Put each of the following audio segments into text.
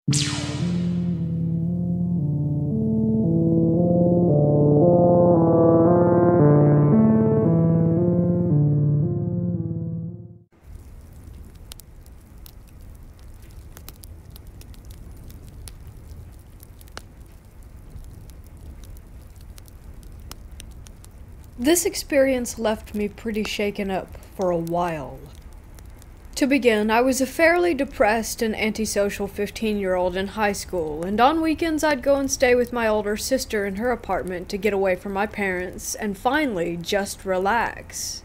This experience left me pretty shaken up for a while. To begin, I was a fairly depressed and antisocial 15-year-old in high school, and on weekends I'd go and stay with my older sister in her apartment to get away from my parents and finally just relax.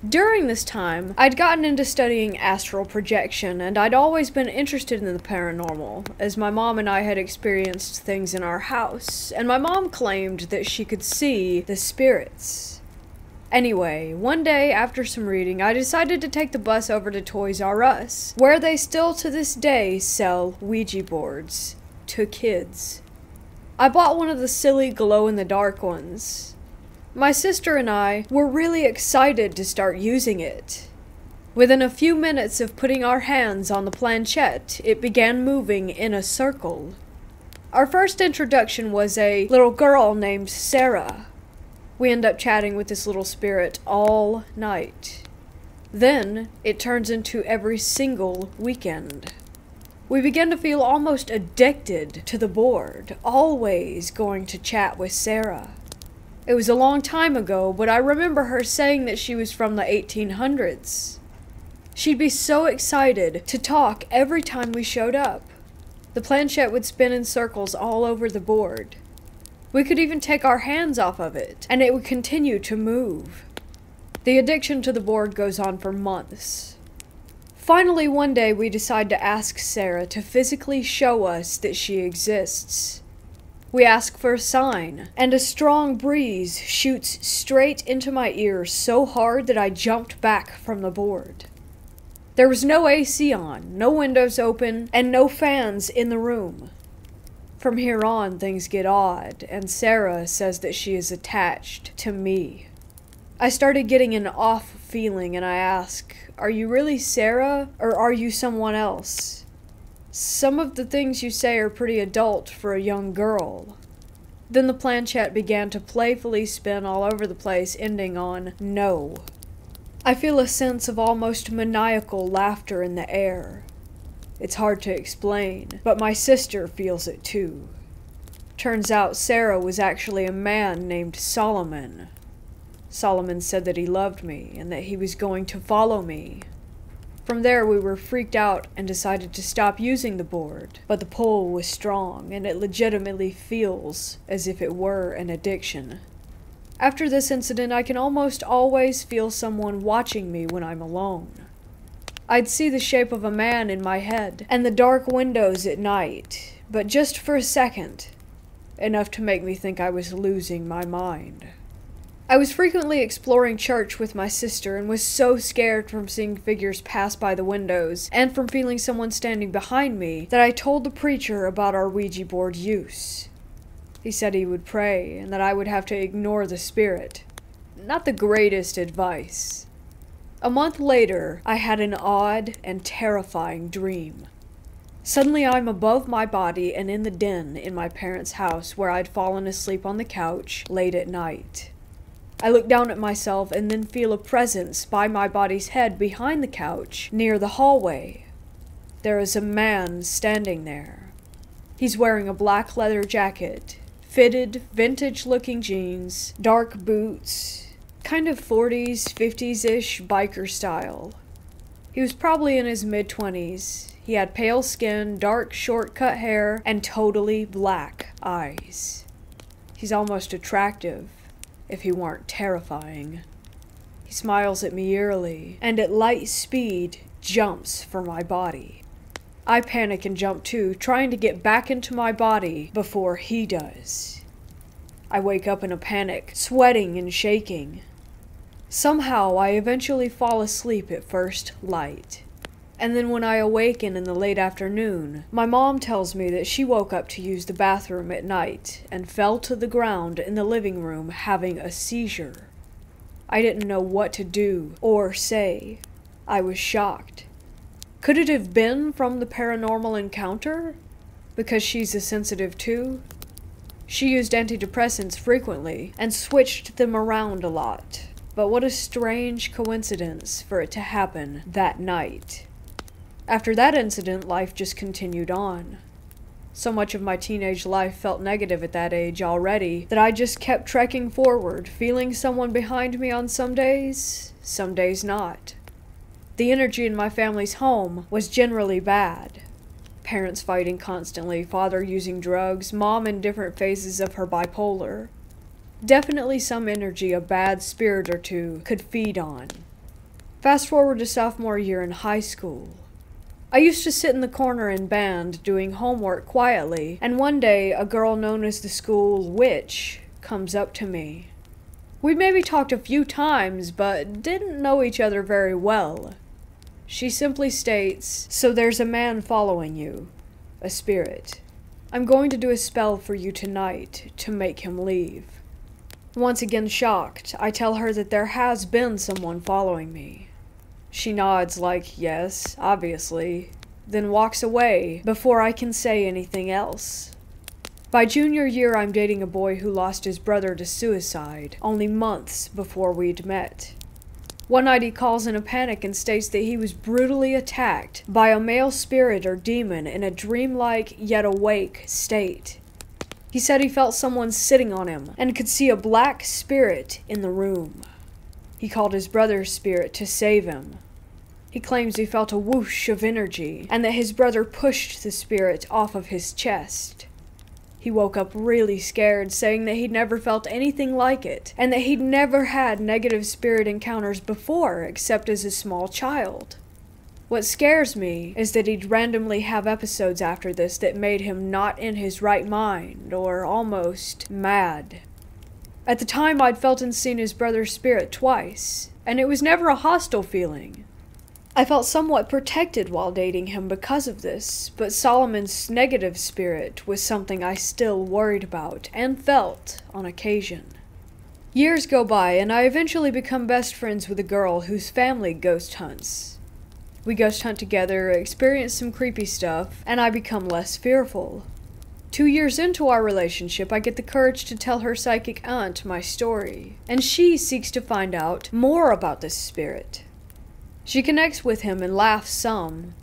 During this time, I'd gotten into studying astral projection, and I'd always been interested in the paranormal, as my mom and I had experienced things in our house, and my mom claimed that she could see the spirits. Anyway, one day after some reading, I decided to take the bus over to Toys R Us, where they still to this day sell Ouija boards to kids. I bought one of the silly glow-in-the-dark ones. My sister and I were really excited to start using it. Within a few minutes of putting our hands on the planchette, it began moving in a circle. Our first introduction was a little girl named Sarah. We end up chatting with this little spirit all night. Then, it turns into every single weekend. We begin to feel almost addicted to the board, always going to chat with Sarah. It was a long time ago, but I remember her saying that she was from the 1800s. She'd be so excited to talk every time we showed up. The planchette would spin in circles all over the board. We could even take our hands off of it, and it would continue to move. The addiction to the board goes on for months. Finally, one day we decide to ask Sarah to physically show us that she exists. We ask for a sign, and a strong breeze shoots straight into my ear so hard that I jumped back from the board. There was no AC on, no windows open, and no fans in the room. From here on, things get odd, and Sarah says that she is attached to me. I started getting an off feeling, and I ask, "Are you really Sarah, or are you someone else? Some of the things you say are pretty adult for a young girl." Then the planchette began to playfully spin all over the place, ending on no. I feel a sense of almost maniacal laughter in the air. It's hard to explain, but my sister feels it too. Turns out Sarah was actually a man named Solomon. Solomon said that he loved me and that he was going to follow me. From there, we were freaked out and decided to stop using the board, but the pull was strong, and it legitimately feels as if it were an addiction. After this incident, I can almost always feel someone watching me when I'm alone. I'd see the shape of a man in my head, and the dark windows at night, but just for a second, enough to make me think I was losing my mind. I was frequently exploring church with my sister and was so scared from seeing figures pass by the windows and from feeling someone standing behind me that I told the preacher about our Ouija board use. He said he would pray and that I would have to ignore the spirit. Not the greatest advice. A month later, I had an odd and terrifying dream. Suddenly I'm above my body and in the den in my parents' house where I'd fallen asleep on the couch late at night. I look down at myself and then feel a presence by my body's head behind the couch near the hallway. There is a man standing there. He's wearing a black leather jacket, fitted, vintage-looking jeans, dark boots, kind of 40s, 50s-ish biker style. He was probably in his mid-20s. He had pale skin, dark, short-cut hair, and totally black eyes. He's almost attractive, if he weren't terrifying. He smiles at me eerily, and at light speed, jumps for my body. I panic and jump too, trying to get back into my body before he does. I wake up in a panic, sweating and shaking. Somehow, I eventually fall asleep at first light. And then when I awaken in the late afternoon, my mom tells me that she woke up to use the bathroom at night and fell to the ground in the living room having a seizure. I didn't know what to do or say. I was shocked. Could it have been from the paranormal encounter? Because she's a sensitive too? She used antidepressants frequently and switched them around a lot. But what a strange coincidence for it to happen that night. After that incident, life just continued on. So much of my teenage life felt negative at that age already that I just kept trekking forward, feeling someone behind me on some days not. The energy in my family's home was generally bad. Parents fighting constantly, father using drugs, mom in different phases of her bipolar. Definitely some energy a bad spirit or two could feed on. Fast forward to sophomore year in high school. I used to sit in the corner in band doing homework quietly, and one day a girl known as the school witch comes up to me. We'd maybe talked a few times, but didn't know each other very well. She simply states, "So there's a man following you, a spirit. I'm going to do a spell for you tonight to make him leave." Once again shocked, I tell her that there has been someone following me. She nods like, yes, obviously, then walks away before I can say anything else. By junior year, I'm dating a boy who lost his brother to suicide only months before we'd met. One night he calls in a panic and states that he was brutally attacked by a male spirit or demon in a dreamlike yet awake state. He said he felt someone sitting on him and could see a black spirit in the room. He called his brother's spirit to save him. He claims he felt a whoosh of energy and that his brother pushed the spirit off of his chest. He woke up really scared, saying that he'd never felt anything like it and that he'd never had negative spirit encounters before except as a small child. What scares me is that he'd randomly have episodes after this that made him not in his right mind or almost mad. At the time, I'd felt and seen his brother's spirit twice, and it was never a hostile feeling. I felt somewhat protected while dating him because of this, but Solomon's negative spirit was something I still worried about and felt on occasion. Years go by, and I eventually become best friends with a girl whose family ghost hunts. We ghost hunt together, experience some creepy stuff, and I become less fearful. 2 years into our relationship, I get the courage to tell her psychic aunt my story, and she seeks to find out more about this spirit. She connects with him and laughs some.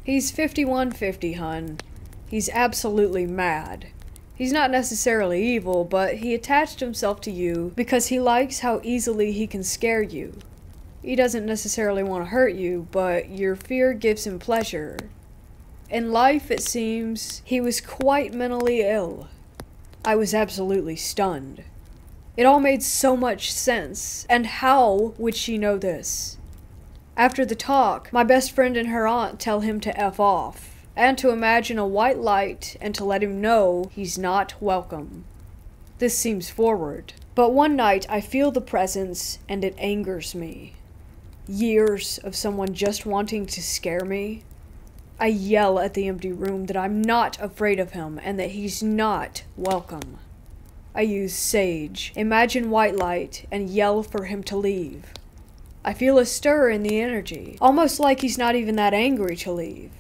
He's 5150, hun. He's absolutely mad. He's not necessarily evil, but he attached himself to you because he likes how easily he can scare you. He doesn't necessarily want to hurt you, but your fear gives him pleasure. In life, it seems, he was quite mentally ill. I was absolutely stunned. It all made so much sense, and how would she know this? After the talk, my best friend and her aunt tell him to F off, and to imagine a white light and to let him know he's not welcome. This seems forward, but one night I feel the presence and it angers me. Years of someone just wanting to scare me. I yell at the empty room that I'm not afraid of him and that he's not welcome. I use sage, imagine white light, and yell for him to leave. I feel a stir in the energy, almost like he's not even that angry to leave.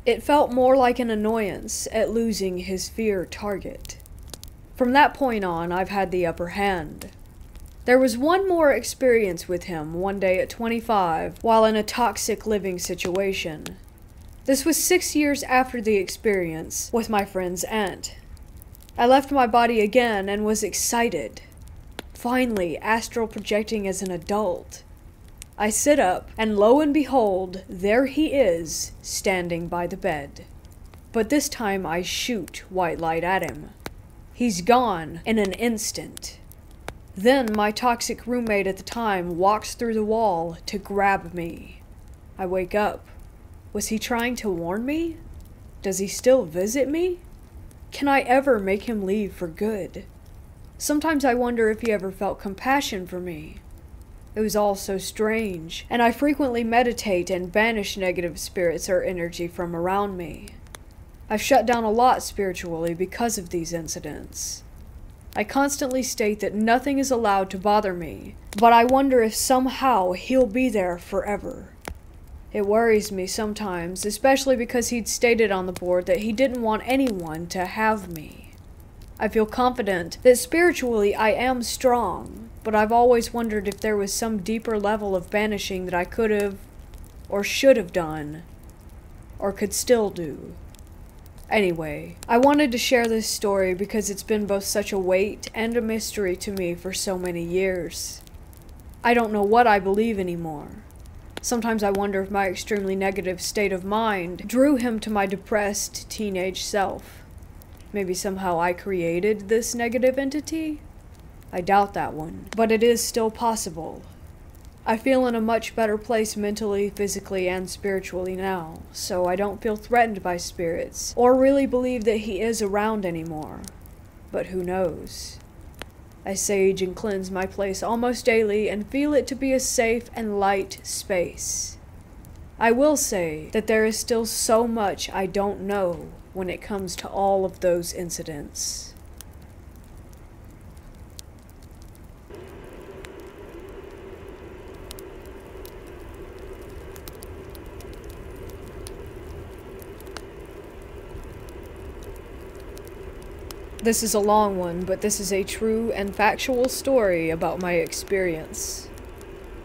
It felt more like an annoyance at losing his fear target. From that point on, I've had the upper hand. There was one more experience with him one day at 25 while in a toxic living situation. This was 6 years after the experience with my friend's aunt. I left my body again and was excited. Finally, astral projecting as an adult. I sit up, and lo and behold, there he is, standing by the bed. But this time I shoot white light at him. He's gone in an instant. Then my toxic roommate at the time walks through the wall to grab me. I wake up. Was he trying to warn me? Does he still visit me? Can I ever make him leave for good? Sometimes I wonder if he ever felt compassion for me. It was all so strange, and I frequently meditate and banish negative spirits or energy from around me. I've shut down a lot spiritually because of these incidents. I constantly state that nothing is allowed to bother me, but I wonder if somehow he'll be there forever. It worries me sometimes, especially because he'd stated on the board that he didn't want anyone to have me. I feel confident that spiritually I am strong, but I've always wondered if there was some deeper level of banishing that I could have, or should have done, or could still do. Anyway, I wanted to share this story because it's been both such a weight and a mystery to me for so many years. I don't know what I believe anymore. Sometimes I wonder if my extremely negative state of mind drew him to my depressed teenage self. Maybe somehow I created this negative entity? I doubt that one, but it is still possible. I feel in a much better place mentally, physically, and spiritually now, so I don't feel threatened by spirits, or really believe that he is around anymore. But who knows? I sage and cleanse my place almost daily and feel it to be a safe and light space. I will say that there is still so much I don't know when it comes to all of those incidents. This is a long one, but this is a true and factual story about my experience.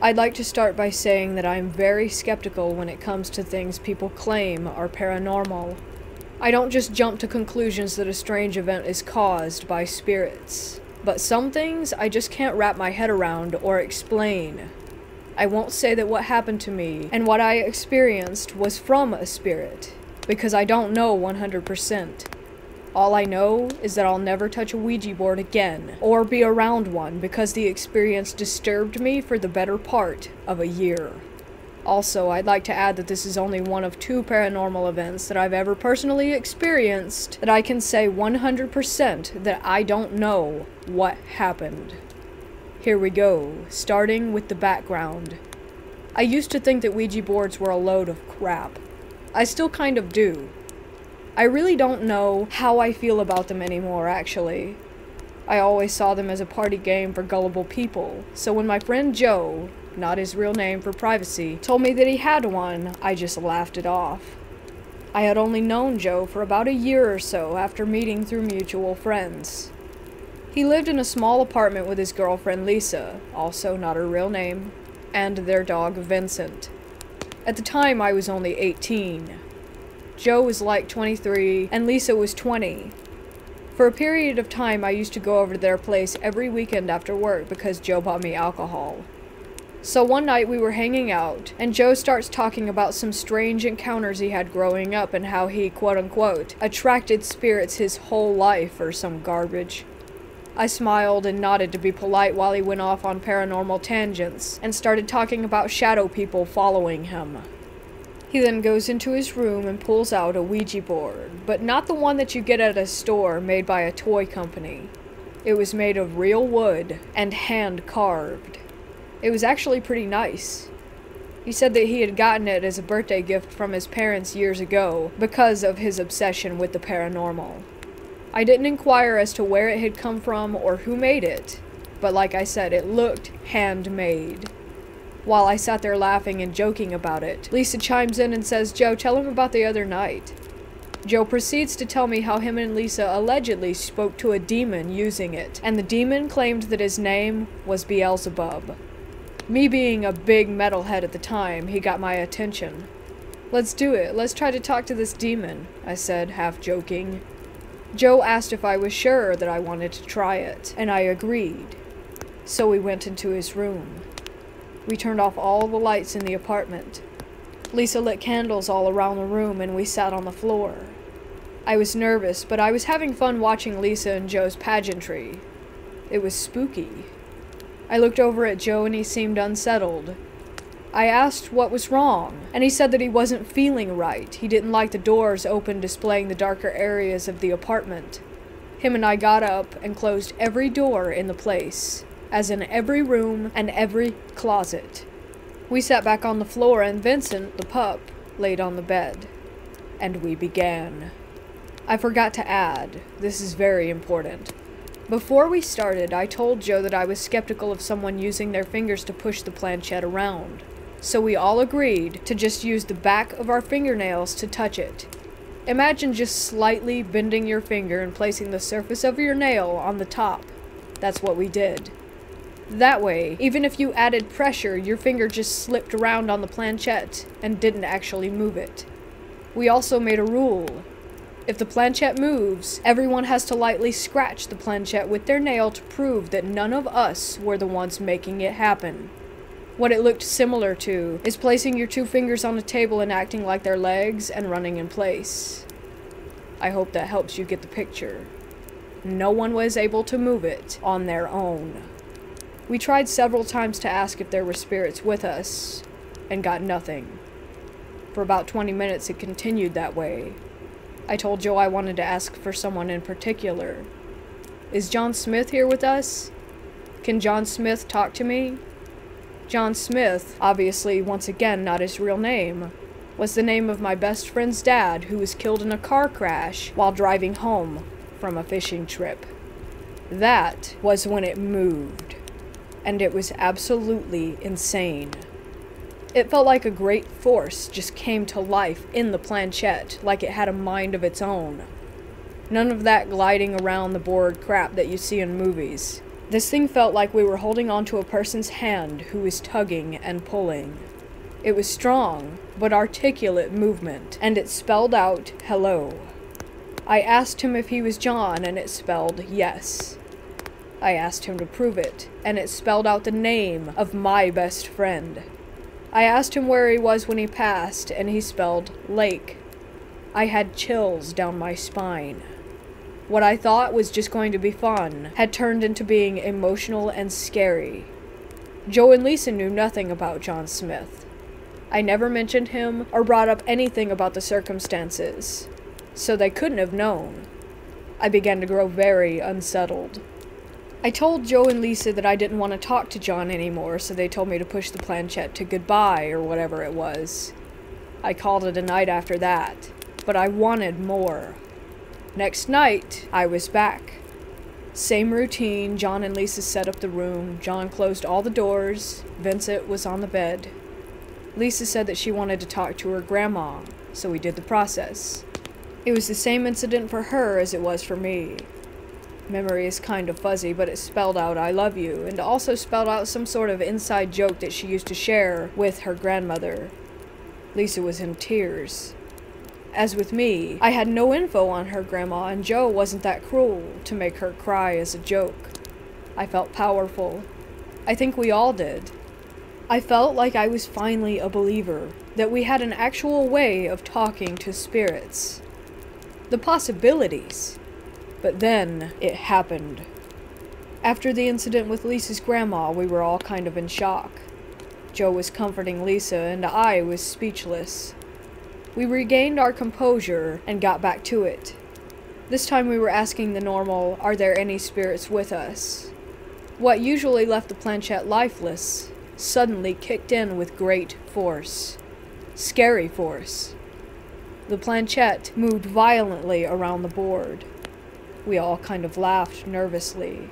I'd like to start by saying that I'm very skeptical when it comes to things people claim are paranormal. I don't just jump to conclusions that a strange event is caused by spirits, but some things I just can't wrap my head around or explain. I won't say that what happened to me and what I experienced was from a spirit, because I don't know 100%. All I know is that I'll never touch a Ouija board again, or be around one, because the experience disturbed me for the better part of a year. Also, I'd like to add that this is only one of 2 paranormal events that I've ever personally experienced that I can say 100% that I don't know what happened. Here we go, starting with the background. I used to think that Ouija boards were a load of crap. I still kind of do. I really don't know how I feel about them anymore, actually. I always saw them as a party game for gullible people, so when my friend Joe, not his real name for privacy, told me that he had one, I just laughed it off. I had only known Joe for about a year or so after meeting through mutual friends. He lived in a small apartment with his girlfriend Lisa, also not her real name, and their dog Vincent. At the time I was only 18. Joe was like 23, and Lisa was 20. For a period of time, I used to go over to their place every weekend after work because Joe bought me alcohol. So one night we were hanging out, and Joe starts talking about some strange encounters he had growing up and how he, quote-unquote, attracted spirits his whole life or some garbage. I smiled and nodded to be polite while he went off on paranormal tangents and started talking about shadow people following him. He then goes into his room and pulls out a Ouija board, but not the one that you get at a store made by a toy company. It was made of real wood and hand-carved. It was actually pretty nice. He said that he had gotten it as a birthday gift from his parents years ago because of his obsession with the paranormal. I didn't inquire as to where it had come from or who made it, but like I said, it looked handmade. While I sat there laughing and joking about it, Lisa chimes in and says, "Joe, tell him about the other night." Joe proceeds to tell me how him and Lisa allegedly spoke to a demon using it, and the demon claimed that his name was Beelzebub. Me being a big metalhead at the time, he got my attention. "Let's do it. Let's try to talk to this demon," I said, half joking. Joe asked if I was sure that I wanted to try it, and I agreed. So we went into his room. We turned off all the lights in the apartment. Lisa lit candles all around the room and we sat on the floor. I was nervous, but I was having fun watching Lisa and Joe's pageantry. It was spooky. I looked over at Joe and he seemed unsettled. I asked what was wrong, and he said that he wasn't feeling right. He didn't like the doors open displaying the darker areas of the apartment. Him and I got up and closed every door in the place, as in every room and every closet. We sat back on the floor and Vincent, the pup, laid on the bed. And we began. I forgot to add, this is very important. Before we started, I told Joe that I was skeptical of someone using their fingers to push the planchette around. so we all agreed to just use the back of our fingernails to touch it. Imagine just slightly bending your finger and placing the surface of your nail on the top. That's what we did. That way, even if you added pressure, your finger just slipped around on the planchette and didn't actually move it. We also made a rule. If the planchette moves, everyone has to lightly scratch the planchette with their nail to prove that none of us were the ones making it happen. What it looked similar to is placing your two fingers on a table and acting like they're legs and running in place. I hope that helps you get the picture. No one was able to move it on their own. We tried several times to ask if there were spirits with us, and got nothing. For about 20 minutes it continued that way. I told Joe I wanted to ask for someone in particular. Is John Smith here with us? Can John Smith talk to me? John Smith, obviously once again not his real name, was the name of my best friend's dad who was killed in a car crash while driving home from a fishing trip. That was when it moved, and it was absolutely insane. It felt like a great force just came to life in the planchette, like it had a mind of its own. None of that gliding around the board crap that you see in movies. This thing felt like we were holding onto a person's hand who was tugging and pulling. It was strong, but articulate movement, and it spelled out, hello. I asked him if he was John, and it spelled yes. I asked him to prove it, and it spelled out the name of my best friend. I asked him where he was when he passed, and he spelled Lake. I had chills down my spine. What I thought was just going to be fun had turned into being emotional and scary. Joe and Lisa knew nothing about John Smith. I never mentioned him or brought up anything about the circumstances, so they couldn't have known. I began to grow very unsettled. I told Joe and Lisa that I didn't want to talk to John anymore, so they told me to push the planchette to goodbye or whatever it was. I called it a night after that, but I wanted more. Next night, I was back. Same routine, John and Lisa set up the room, John closed all the doors, Vincent was on the bed. Lisa said that she wanted to talk to her grandma, so we did the process. It was the same incident for her as it was for me. Memory is kind of fuzzy, but it spelled out I love you, and also spelled out some sort of inside joke that she used to share with her grandmother. Lisa was in tears. As with me, I had no info on her grandma, and Joe wasn't that cruel to make her cry as a joke. I felt powerful. I think we all did. I felt like I was finally a believer, that we had an actual way of talking to spirits. The possibilities. But then, it happened. After the incident with Lisa's grandma, we were all kind of in shock. Joe was comforting Lisa, and I was speechless. We regained our composure and got back to it. This time we were asking the normal, are there any spirits with us? What usually left the planchette lifeless suddenly kicked in with great force. Scary force. The planchette moved violently around the board. We all kind of laughed nervously.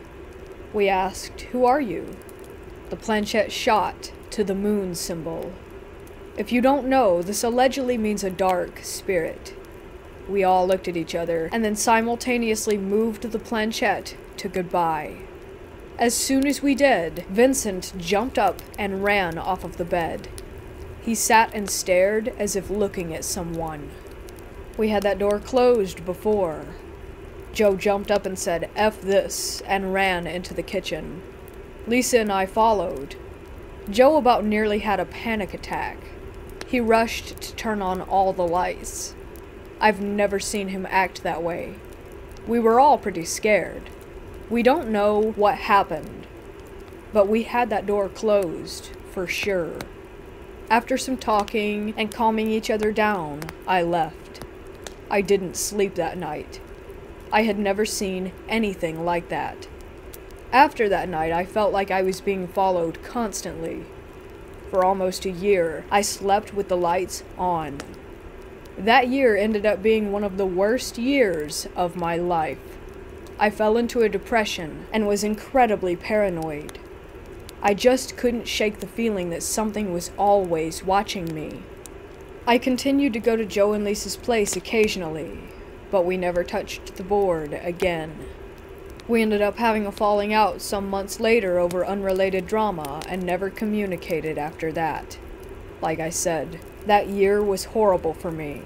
We asked, who are you? The planchette shot to the moon symbol. If you don't know, this allegedly means a dark spirit. We all looked at each other, and then simultaneously moved the planchette to goodbye. As soon as we did, Vincent jumped up and ran off of the bed. He sat and stared as if looking at someone. We had that door closed before. Joe jumped up and said, F this, and ran into the kitchen. Lisa and I followed. Joe about nearly had a panic attack. He rushed to turn on all the lights. I've never seen him act that way. We were all pretty scared. We don't know what happened, but we had that door closed, for sure. After some talking and calming each other down, I left. I didn't sleep that night. I had never seen anything like that. After that night, I felt like I was being followed constantly. For almost a year, I slept with the lights on. That year ended up being one of the worst years of my life. I fell into a depression and was incredibly paranoid. I just couldn't shake the feeling that something was always watching me. I continued to go to Joe and Lisa's place occasionally, but we never touched the board again. We ended up having a falling out some months later over unrelated drama and never communicated after that. Like I said, that year was horrible for me.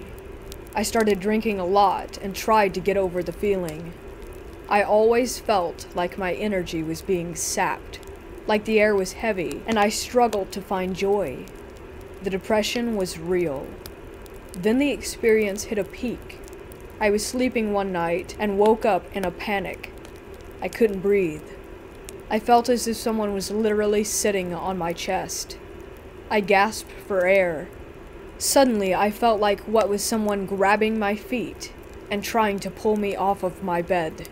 I started drinking a lot and tried to get over the feeling. I always felt like my energy was being sapped, like the air was heavy, and I struggled to find joy. The depression was real. Then the experience hit a peak. I was sleeping one night and woke up in a panic. I couldn't breathe. I felt as if someone was literally sitting on my chest. I gasped for air. Suddenly, I felt like what was someone grabbing my feet and trying to pull me off of my bed.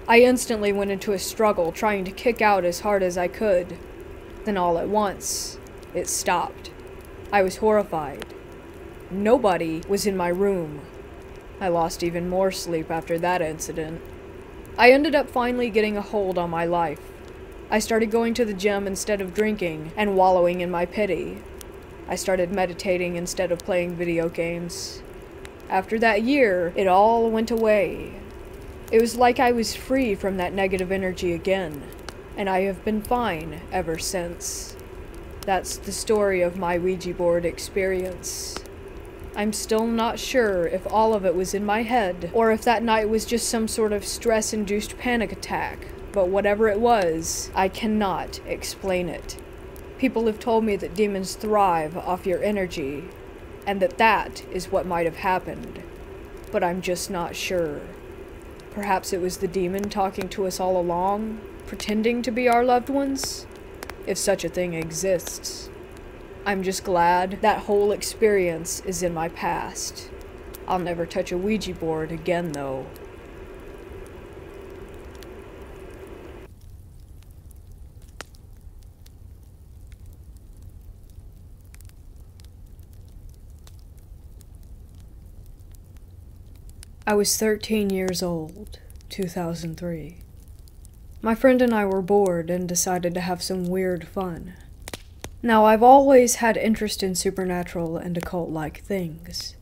I instantly went into a struggle, trying to kick out as hard as I could. Then all at once, it stopped. I was horrified. Nobody was in my room. I lost even more sleep after that incident. I ended up finally getting a hold on my life. I started going to the gym instead of drinking and wallowing in my pity. I started meditating instead of playing video games. After that year, it all went away. It was like I was free from that negative energy again, and I have been fine ever since. That's the story of my Ouija board experience. I'm still not sure if all of it was in my head, or if that night was just some sort of stress-induced panic attack, but whatever it was, I cannot explain it. People have told me that demons thrive off your energy, and that is what might have happened, but I'm just not sure. Perhaps it was the demon talking to us all along, pretending to be our loved ones, if such a thing exists. I'm just glad that whole experience is in my past. I'll never touch a Ouija board again, though. I was 13 years old, 2003. My friend and I were bored and decided to have some weird fun. Now, I've always had interest in supernatural and occult-like things.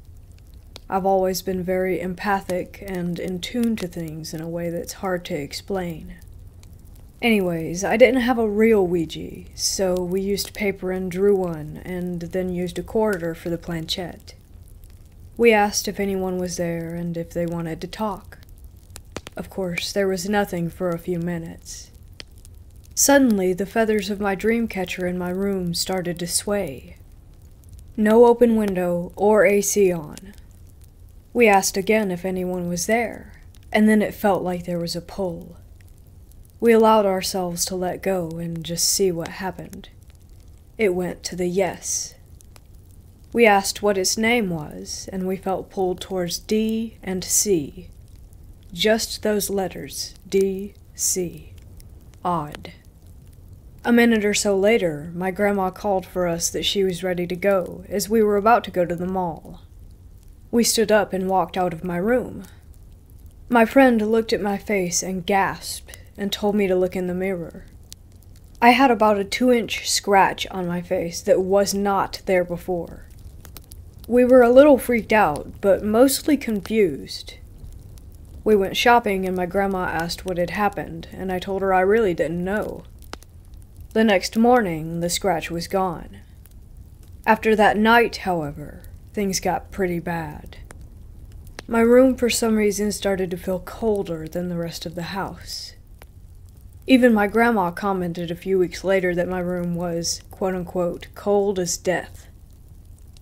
I've always been very empathic and in tune to things in a way that's hard to explain. Anyways, I didn't have a real Ouija, so we used paper and drew one, and then used a quarter for the planchette. We asked if anyone was there and if they wanted to talk. Of course, there was nothing for a few minutes. Suddenly, the feathers of my dream catcher in my room started to sway. No open window or AC on. We asked again if anyone was there, and then it felt like there was a pull. We allowed ourselves to let go and just see what happened. It went to the yes. We asked what its name was, and we felt pulled towards D and C. Just those letters, D, C. Odd. A minute or so later, my grandma called for us that she was ready to go, as we were about to go to the mall. We stood up and walked out of my room. My friend looked at my face and gasped, and told me to look in the mirror. I had about a 2-inch scratch on my face that was not there before. We were a little freaked out, but mostly confused. We went shopping and my grandma asked what had happened, and I told her I really didn't know. The next morning, the scratch was gone. After that night, however, things got pretty bad. My room for some reason started to feel colder than the rest of the house. Even my grandma commented a few weeks later that my room was, quote-unquote, cold as death.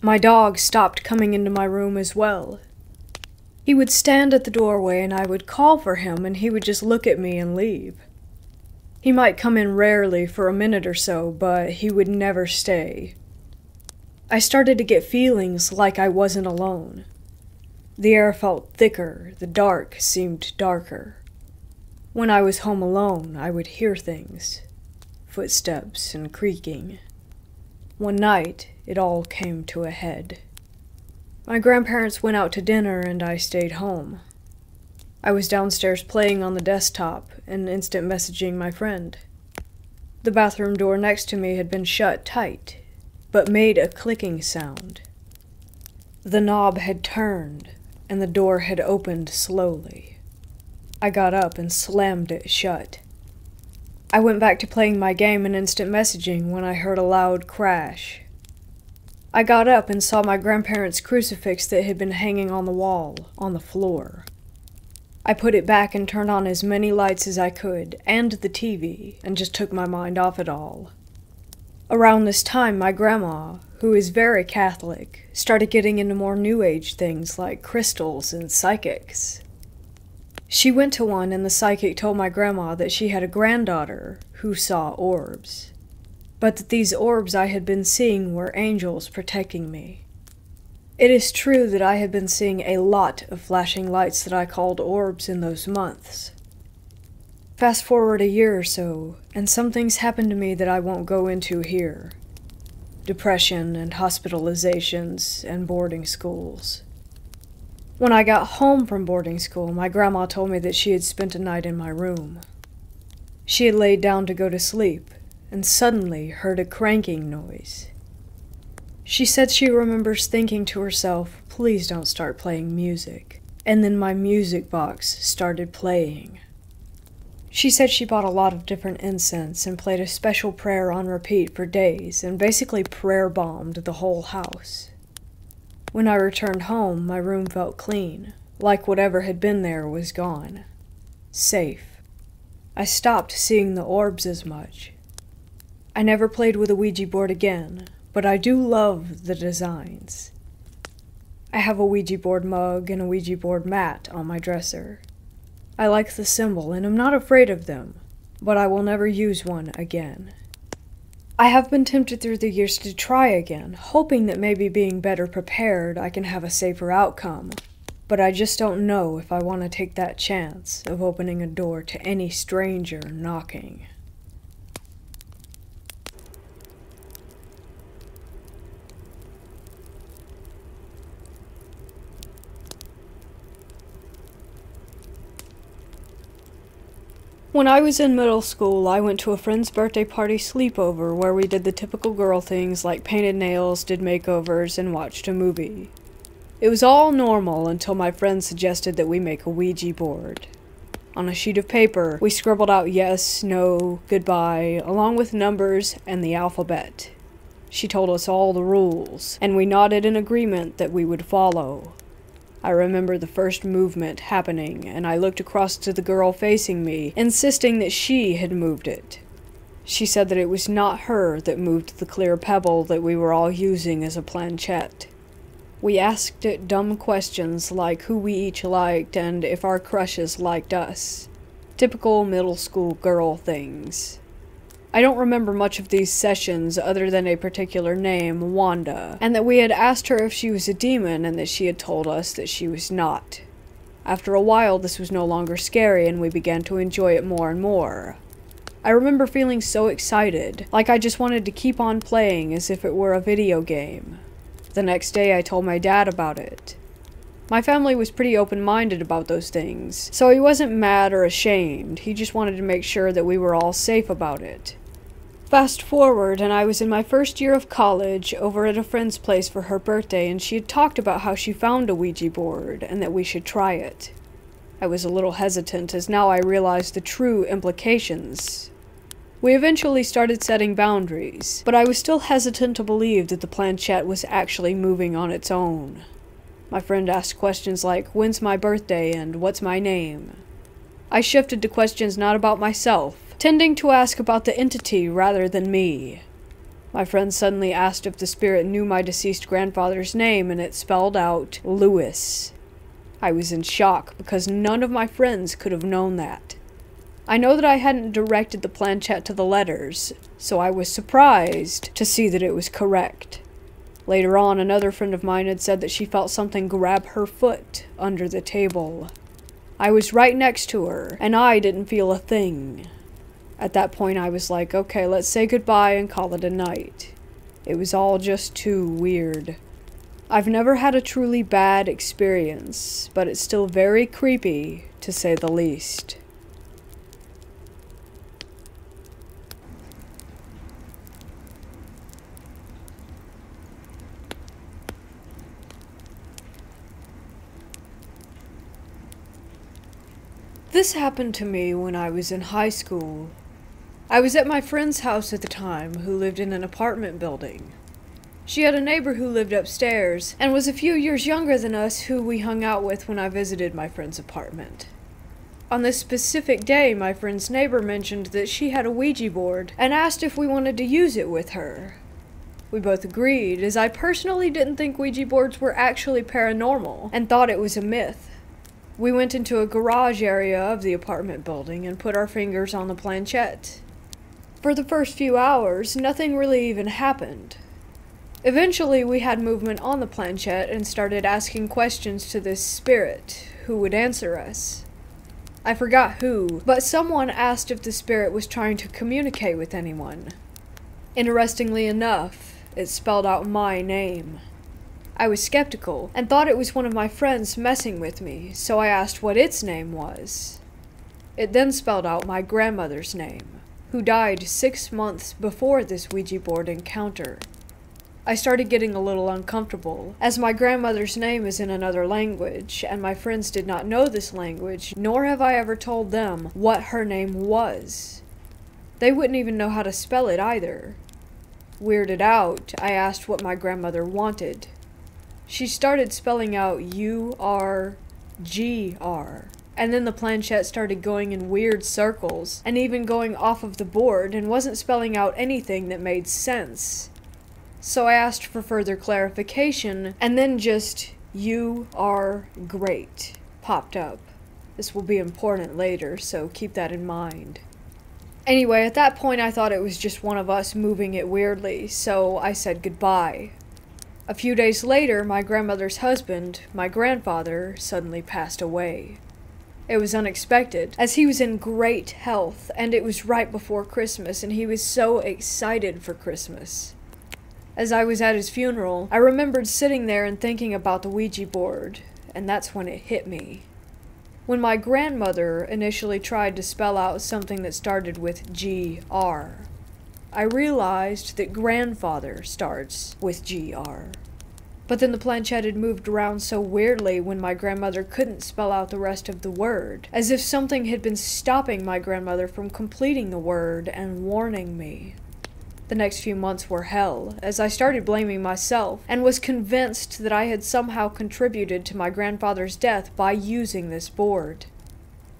My dog stopped coming into my room as well. He would stand at the doorway and I would call for him and he would just look at me and leave. He might come in rarely for a minute or so, but he would never stay. I started to get feelings like I wasn't alone. The air felt thicker, the dark seemed darker. When I was home alone, I would hear things, footsteps and creaking. One night, it all came to a head. My grandparents went out to dinner and I stayed home. I was downstairs playing on the desktop and instant messaging my friend. The bathroom door next to me had been shut tight, but made a clicking sound. The knob had turned, and the door had opened slowly. I got up and slammed it shut. I went back to playing my game and instant messaging when I heard a loud crash. I got up and saw my grandparents' crucifix that had been hanging on the wall, on the floor. I put it back and turned on as many lights as I could, and the TV, and just took my mind off it all. Around this time, my grandma, who is very Catholic, started getting into more New Age things like crystals and psychics. She went to one and the psychic told my grandma that she had a granddaughter who saw orbs, but that these orbs I had been seeing were angels protecting me. It is true that I had been seeing a lot of flashing lights that I called orbs in those months. Fast forward a year or so, and some things happened to me that I won't go into here. Depression and hospitalizations and boarding schools. When I got home from boarding school, my grandma told me that she had spent a night in my room. She had laid down to go to sleep, and suddenly heard a cranking noise. She said she remembers thinking to herself, "Please don't start playing music." And then my music box started playing. She said she bought a lot of different incense and played a special prayer on repeat for days and basically prayer bombed the whole house. When I returned home, my room felt clean, like whatever had been there was gone. Safe. I stopped seeing the orbs as much. I never played with a Ouija board again, but I do love the designs. I have a Ouija board mug and a Ouija board mat on my dresser. I like the symbol and am not afraid of them, but I will never use one again. I have been tempted through the years to try again, hoping that maybe being better prepared I can have a safer outcome, but I just don't know if I want to take that chance of opening a door to any stranger knocking. When I was in middle school, I went to a friend's birthday party sleepover where we did the typical girl things like painted nails, did makeovers, and watched a movie. It was all normal until my friend suggested that we make a Ouija board. On a sheet of paper, we scribbled out yes, no, goodbye, along with numbers and the alphabet. She told us all the rules, and we nodded in agreement that we would follow. I remember the first movement happening, and I looked across to the girl facing me, insisting that she had moved it. She said that it was not her that moved the clear pebble that we were all using as a planchette. We asked it dumb questions like who we each liked and if our crushes liked us. Typical middle school girl things. I don't remember much of these sessions other than a particular name, Wanda, and that we had asked her if she was a demon and that she had told us that she was not. After a while, this was no longer scary and we began to enjoy it more and more. I remember feeling so excited, like I just wanted to keep on playing as if it were a video game. The next day I told my dad about it. My family was pretty open-minded about those things, so he wasn't mad or ashamed, he just wanted to make sure that we were all safe about it. Fast forward, and I was in my first year of college over at a friend's place for her birthday, and she had talked about how she found a Ouija board and that we should try it. I was a little hesitant as now I realized the true implications. We eventually started setting boundaries, but I was still hesitant to believe that the planchette was actually moving on its own. My friend asked questions like, "When's my birthday?" and "What's my name?" I shifted to questions not about myself, tending to ask about the entity rather than me. My friend suddenly asked if the spirit knew my deceased grandfather's name, and it spelled out Lewis. I was in shock because none of my friends could have known that. I know that I hadn't directed the planchette to the letters, so I was surprised to see that it was correct. Later on, another friend of mine had said that she felt something grab her foot under the table. I was right next to her, and I didn't feel a thing. At that point, I was like, okay, let's say goodbye and call it a night. It was all just too weird. I've never had a truly bad experience, but it's still very creepy, to say the least. This happened to me when I was in high school. I was at my friend's house at the time, who lived in an apartment building. She had a neighbor who lived upstairs, and was a few years younger than us, who we hung out with when I visited my friend's apartment. On this specific day, my friend's neighbor mentioned that she had a Ouija board, and asked if we wanted to use it with her. We both agreed, as I personally didn't think Ouija boards were actually paranormal, and thought it was a myth. We went into a garage area of the apartment building and put our fingers on the planchette. For the first few hours, nothing really even happened. Eventually, we had movement on the planchette and started asking questions to this spirit, who would answer us. I forgot who, but someone asked if the spirit was trying to communicate with anyone. Interestingly enough, it spelled out my name. I was skeptical, and thought it was one of my friends messing with me, so I asked what its name was. It then spelled out my grandmother's name, who died 6 months before this Ouija board encounter. I started getting a little uncomfortable, as my grandmother's name is in another language, and my friends did not know this language, nor have I ever told them what her name was. They wouldn't even know how to spell it either. Weirded out, I asked what my grandmother wanted. She started spelling out U-R-G-R, and then the planchette started going in weird circles, and even going off of the board, and wasn't spelling out anything that made sense. So I asked for further clarification, and then just "You are great" popped up. This will be important later, so keep that in mind. Anyway, at that point I thought it was just one of us moving it weirdly, so I said goodbye. A few days later, my grandmother's husband, my grandfather, suddenly passed away. It was unexpected, as he was in great health, and it was right before Christmas, and he was so excited for Christmas. As I was at his funeral, I remembered sitting there and thinking about the Ouija board, and that's when it hit me. When my grandmother initially tried to spell out something that started with G-R, I realized that grandfather starts with G-R. But then the planchette had moved around so weirdly when my grandmother couldn't spell out the rest of the word, as if something had been stopping my grandmother from completing the word and warning me. The next few months were hell, as I started blaming myself, and was convinced that I had somehow contributed to my grandfather's death by using this board.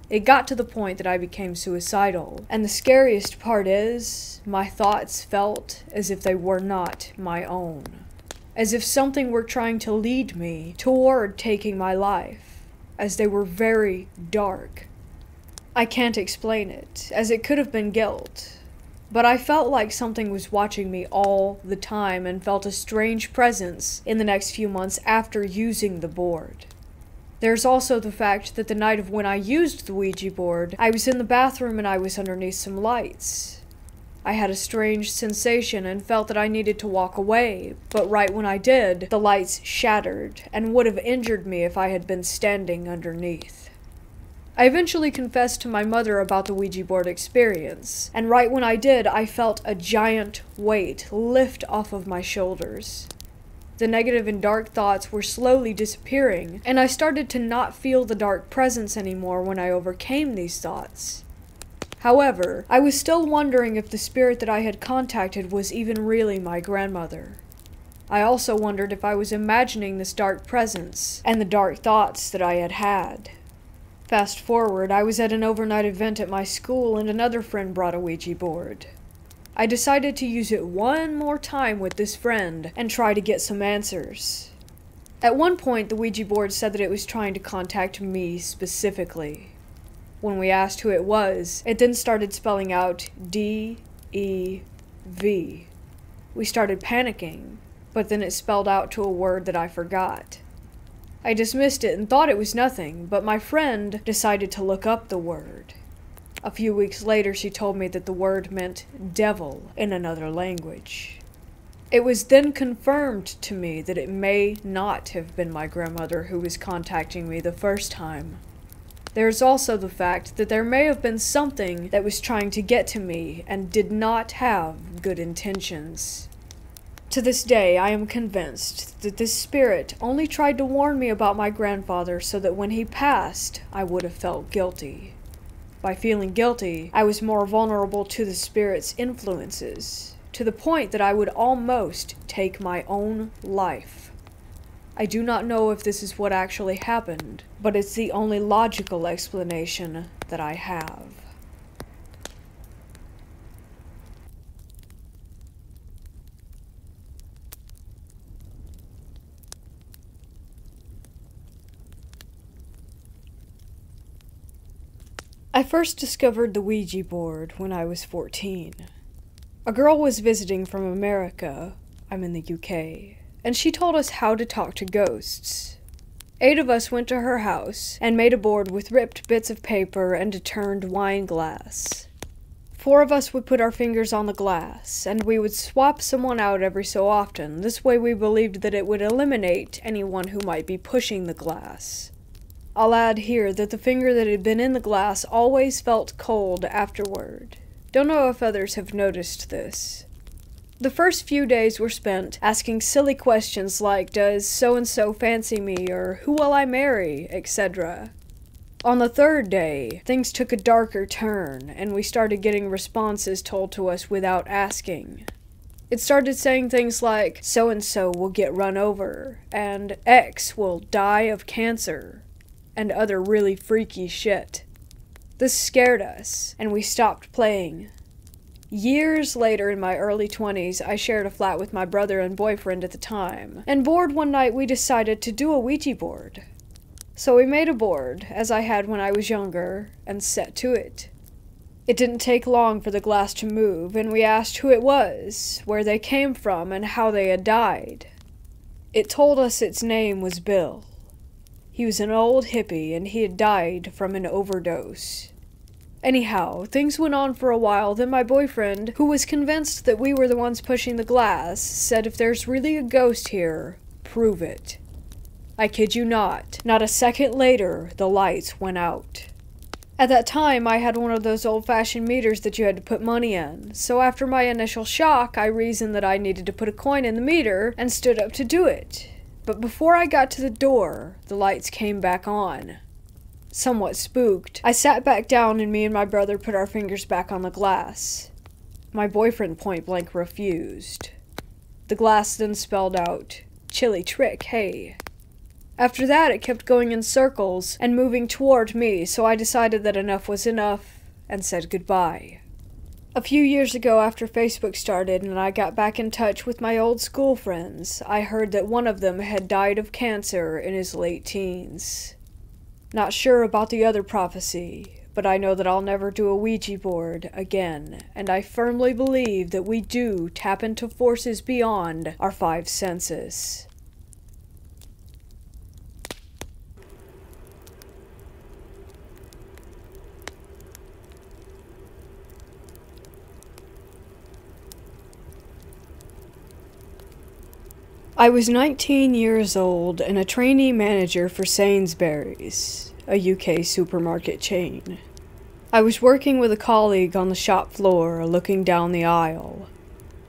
It got to the point that I became suicidal, and the scariest part is, my thoughts felt as if they were not my own. As if something were trying to lead me toward taking my life, as they were very dark. I can't explain it, as it could have been guilt. But I felt like something was watching me all the time, and felt a strange presence in the next few months after using the board. There's also the fact that the night of when I used the Ouija board, I was in the bathroom and I was underneath some lights. I had a strange sensation and felt that I needed to walk away, but right when I did, the lights shattered and would have injured me if I had been standing underneath. I eventually confessed to my mother about the Ouija board experience, and right when I did, I felt a giant weight lift off of my shoulders. The negative and dark thoughts were slowly disappearing, and I started to not feel the dark presence anymore when I overcame these thoughts. However, I was still wondering if the spirit that I had contacted was even really my grandmother. I also wondered if I was imagining this dark presence and the dark thoughts that I had had. Fast forward, I was at an overnight event at my school and another friend brought a Ouija board. I decided to use it one more time with this friend and try to get some answers. At one point, the Ouija board said that it was trying to contact me specifically. When we asked who it was, it then started spelling out D-E-V. We started panicking, but then it spelled out to a word that I forgot. I dismissed it and thought it was nothing, but my friend decided to look up the word. A few weeks later, she told me that the word meant devil in another language. It was then confirmed to me that it may not have been my grandmother who was contacting me the first time. There is also the fact that there may have been something that was trying to get to me and did not have good intentions. To this day, I am convinced that this spirit only tried to warn me about my grandfather so that when he passed, I would have felt guilty. By feeling guilty, I was more vulnerable to the spirit's influences, to the point that I would almost take my own life. I do not know if this is what actually happened, but it's the only logical explanation that I have. I first discovered the Ouija board when I was 14. A girl was visiting from America, I'm in the UK, and she told us how to talk to ghosts. 8 of us went to her house and made a board with ripped bits of paper and a turned wine glass. 4 of us would put our fingers on the glass, and we would swap someone out every so often. This way we believed that it would eliminate anyone who might be pushing the glass. I'll add here that the finger that had been in the glass always felt cold afterward. Don't know if others have noticed this. The first few days were spent asking silly questions like, does so-and-so fancy me, or who will I marry, etc. On the 3rd day, things took a darker turn, and we started getting responses told to us without asking. It started saying things like, so-and-so will get run over, and X will die of cancer, and other really freaky shit. This scared us, and we stopped playing. Years later, in my early 20s, I shared a flat with my brother and boyfriend at the time, and bored one night we decided to do a Ouija board. So we made a board, as I had when I was younger, and set to it. It didn't take long for the glass to move, and we asked who it was, where they came from, and how they had died. It told us its name was Bill. He was an old hippie, and he had died from an overdose. Anyhow, things went on for a while, then my boyfriend, who was convinced that we were the ones pushing the glass, said if there's really a ghost here, prove it. I kid you not a second later, the lights went out. At that time, I had one of those old-fashioned meters that you had to put money in, so after my initial shock, I reasoned that I needed to put a coin in the meter, and stood up to do it. But before I got to the door, the lights came back on. Somewhat spooked, I sat back down and me and my brother put our fingers back on the glass. My boyfriend point-blank refused. The glass then spelled out, "Chilly trick, hey." After that, it kept going in circles and moving toward me, so I decided that enough was enough and said goodbye. A few years ago, after Facebook started and I got back in touch with my old school friends, I heard that one of them had died of cancer in his late teens. Not sure about the other prophecy, but I know that I'll never do a Ouija board again, and I firmly believe that we do tap into forces beyond our 5 senses. I was 19 years old and a trainee manager for Sainsbury's, a UK supermarket chain. I was working with a colleague on the shop floor, looking down the aisle.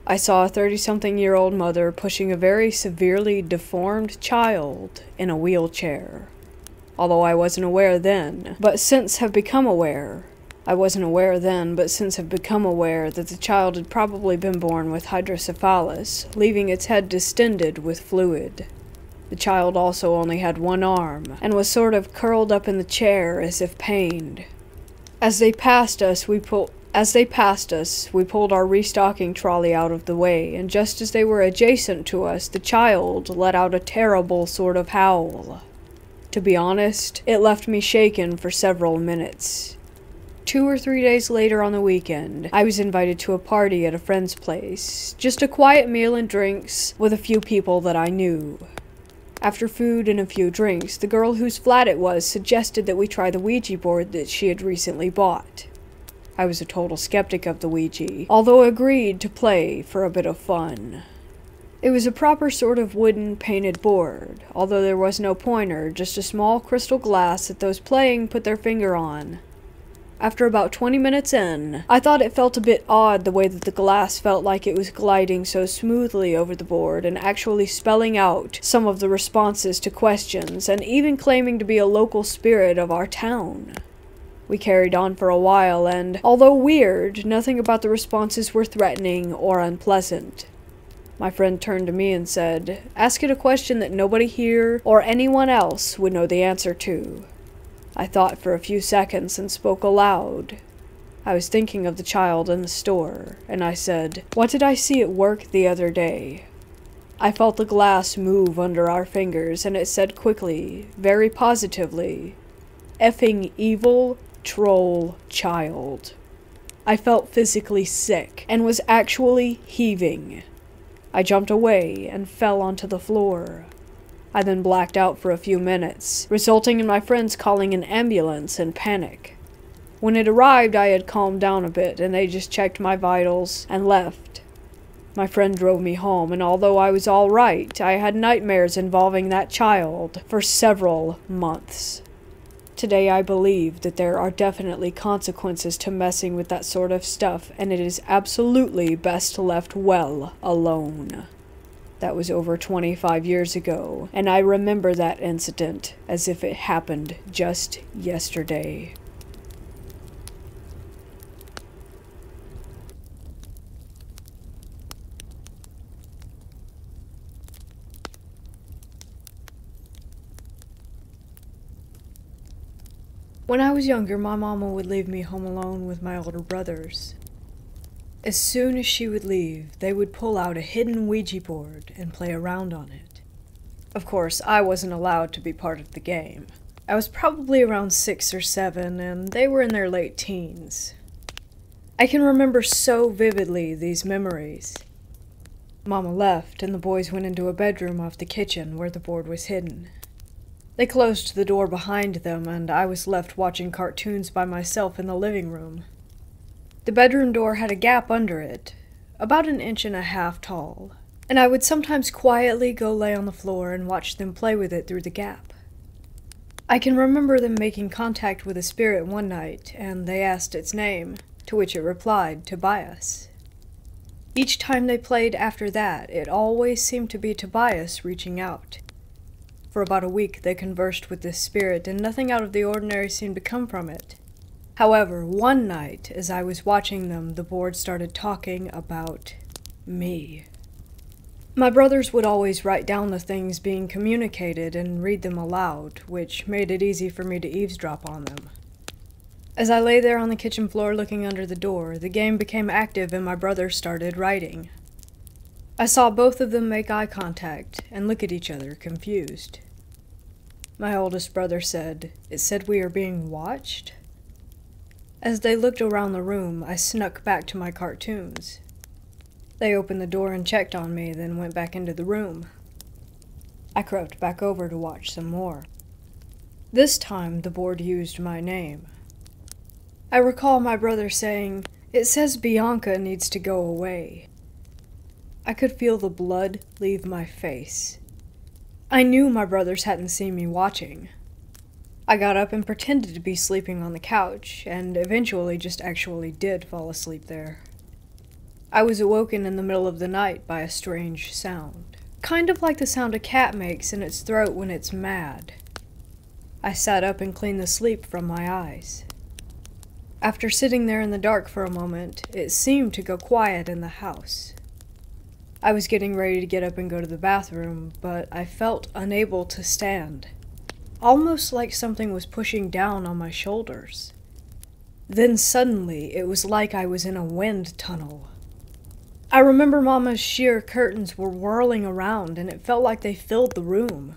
I saw a 30-something-year-old mother pushing a very severely deformed child in a wheelchair. Although I wasn't aware then, but since have become aware. I wasn't aware then, but since have become aware that the child had probably been born with hydrocephalus, leaving its head distended with fluid. The child also only had one arm, and was sort of curled up in the chair as if pained. As they passed us, we pulled our restocking trolley out of the way, and just as they were adjacent to us, the child let out a terrible sort of howl. To be honest, it left me shaken for several minutes. 2 or 3 days later on the weekend, I was invited to a party at a friend's place. Just a quiet meal and drinks with a few people that I knew. After food and a few drinks, the girl whose flat it was suggested that we try the Ouija board that she had recently bought. I was a total skeptic of the Ouija, although agreed to play for a bit of fun. It was a proper sort of wooden painted board, although there was no pointer, just a small crystal glass that those playing put their finger on. After about 20 minutes in, I thought it felt a bit odd the way that the glass felt like it was gliding so smoothly over the board and actually spelling out some of the responses to questions and even claiming to be a local spirit of our town. We carried on for a while, and although weird, nothing about the responses were threatening or unpleasant. My friend turned to me and said, "Ask it a question that nobody here or anyone else would know the answer to." I thought for a few seconds and spoke aloud. I was thinking of the child in the store, and I said, "What did I see at work the other day?" I felt the glass move under our fingers, and it said quickly, very positively, "Effing evil troll child." I felt physically sick, and was actually heaving. I jumped away and fell onto the floor. I then blacked out for a few minutes, resulting in my friends calling an ambulance in panic. When it arrived, I had calmed down a bit, and they just checked my vitals and left. My friend drove me home, and although I was all right, I had nightmares involving that child for several months. Today I believe that there are definitely consequences to messing with that sort of stuff, and it is absolutely best left well alone. That was over 25 years ago, and I remember that incident as if it happened just yesterday. When I was younger, my mama would leave me home alone with my older brothers. As soon as she would leave, they would pull out a hidden Ouija board and play around on it. Of course, I wasn't allowed to be part of the game. I was probably around 6 or 7, and they were in their late teens. I can remember so vividly these memories. Mama left, and the boys went into a bedroom off the kitchen where the board was hidden. They closed the door behind them, and I was left watching cartoons by myself in the living room. The bedroom door had a gap under it, about 1.5 inches tall, and I would sometimes quietly go lay on the floor and watch them play with it through the gap. I can remember them making contact with a spirit one night, and they asked its name, to which it replied, Tobias. Each time they played after that, it always seemed to be Tobias reaching out. For about a week they conversed with this spirit, and nothing out of the ordinary seemed to come from it. However, one night, as I was watching them, the board started talking about me. My brothers would always write down the things being communicated and read them aloud, which made it easy for me to eavesdrop on them. As I lay there on the kitchen floor looking under the door, the game became active and my brothers started writing. I saw both of them make eye contact and look at each other, confused. My oldest brother said, "It said we are being watched?" As they looked around the room, I snuck back to my cartoons. They opened the door and checked on me, then went back into the room. I crept back over to watch some more. This time, the board used my name. I recall my brother saying, "It says Bianca needs to go away." I could feel the blood leave my face. I knew my brothers hadn't seen me watching. I got up and pretended to be sleeping on the couch, and eventually just actually did fall asleep there. I was awoken in the middle of the night by a strange sound, kind of like the sound a cat makes in its throat when it's mad. I sat up and cleaned the sleep from my eyes. After sitting there in the dark for a moment, it seemed to go quiet in the house. I was getting ready to get up and go to the bathroom, but I felt unable to stand, almost like something was pushing down on my shoulders. Then suddenly, it was like I was in a wind tunnel. I remember Mama's sheer curtains were whirling around, and it felt like they filled the room.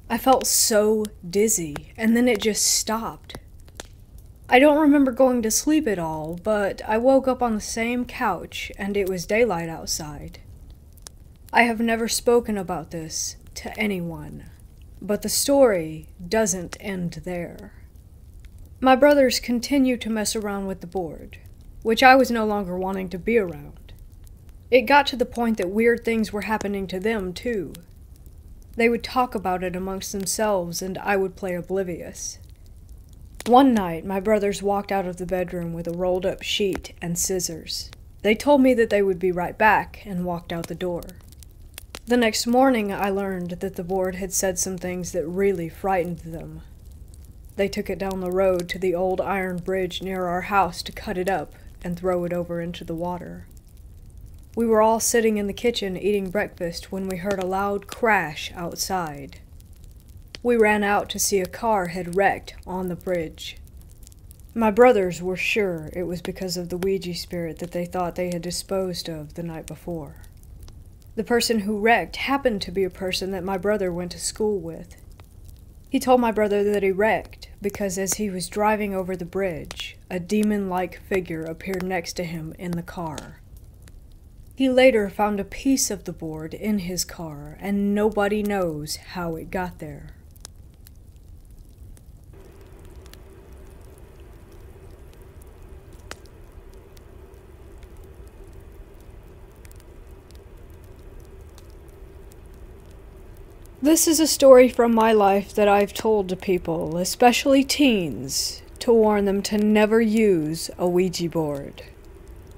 I felt so dizzy, and then it just stopped. I don't remember going to sleep at all, but I woke up on the same couch, and it was daylight outside. I have never spoken about this to anyone, but the story doesn't end there. My brothers continued to mess around with the board, which I was no longer wanting to be around. It got to the point that weird things were happening to them, too. They would talk about it amongst themselves, and I would play oblivious. One night, my brothers walked out of the bedroom with a rolled-up sheet and scissors. They told me that they would be right back and walked out the door. The next morning, I learned that the board had said some things that really frightened them. they took it down the road to the old iron bridge near our house to cut it up and throw it over into the water. We were all sitting in the kitchen eating breakfast when we heard a loud crash outside. We ran out to see a car had wrecked on the bridge. My brothers were sure it was because of the Ouija spirit that they thought they had disposed of the night before. The person who wrecked happened to be a person that my brother went to school with. He told my brother that he wrecked because as he was driving over the bridge, a demon-like figure appeared next to him in the car. He later found a piece of the board in his car, and nobody knows how it got there. This is a story from my life that I've told to people, especially teens, to warn them to never use a Ouija board.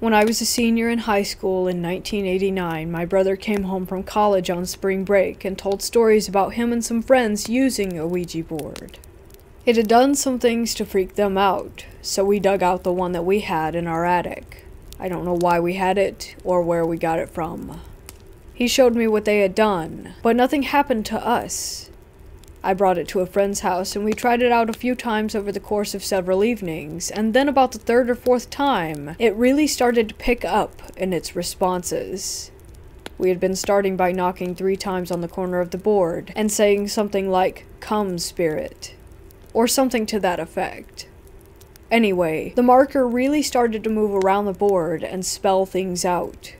When I was a senior in high school in 1989, my brother came home from college on spring break and told stories about him and some friends using a Ouija board. It had done some things to freak them out, so we dug out the one that we had in our attic. I don't know why we had it or where we got it from. He showed me what they had done, but nothing happened to us. I brought it to a friend's house and we tried it out a few times over the course of several evenings, and then about the third or fourth time, it really started to pick up in its responses. We had been starting by knocking 3 times on the corner of the board and saying something like, "Come, spirit," or something to that effect. Anyway, the marker really started to move around the board and spell things out.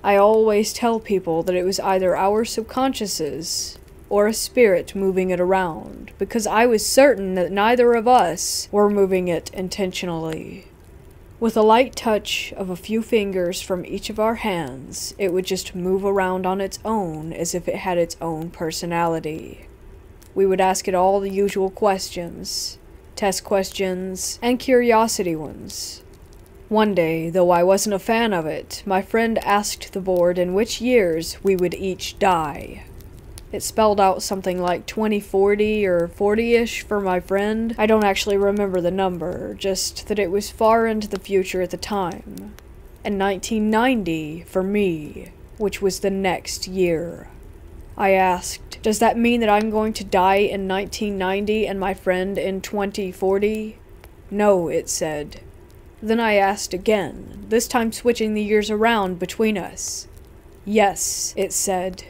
I always tell people that it was either our subconsciouses or a spirit moving it around, because I was certain that neither of us were moving it intentionally. With a light touch of a few fingers from each of our hands, it would just move around on its own as if it had its own personality. We would ask it all the usual questions, test questions, and curiosity ones. One day, though I wasn't a fan of it, my friend asked the board in which years we would each die. It spelled out something like 2040 or 40-ish for my friend. I don't actually remember the number, just that it was far into the future at the time. And 1990 for me, which was the next year. I asked, "Does that mean that I'm going to die in 1990 and my friend in 2040? No, it said. Then I asked again, this time switching the years around between us. Yes, it said.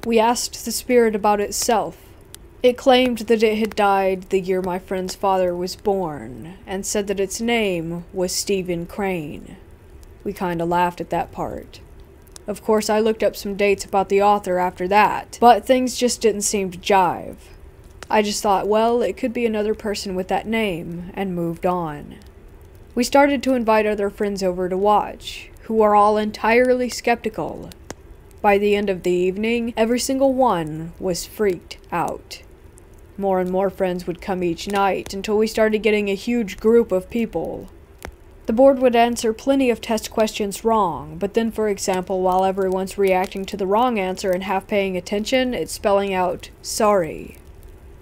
We asked the spirit about itself. It claimed that it had died the year my friend's father was born, and said that its name was Stephen Crane. We kinda laughed at that part. Of course, I looked up some dates about the author after that, but things just didn't seem to jive. I just thought, well, it could be another person with that name, and moved on. We started to invite other friends over to watch, who were all entirely skeptical. By the end of the evening, every single one was freaked out. More and more friends would come each night until we started getting a huge group of people. The board would answer plenty of test questions wrong, but then, for example, while everyone's reacting to the wrong answer and half paying attention, it's spelling out, "sorry."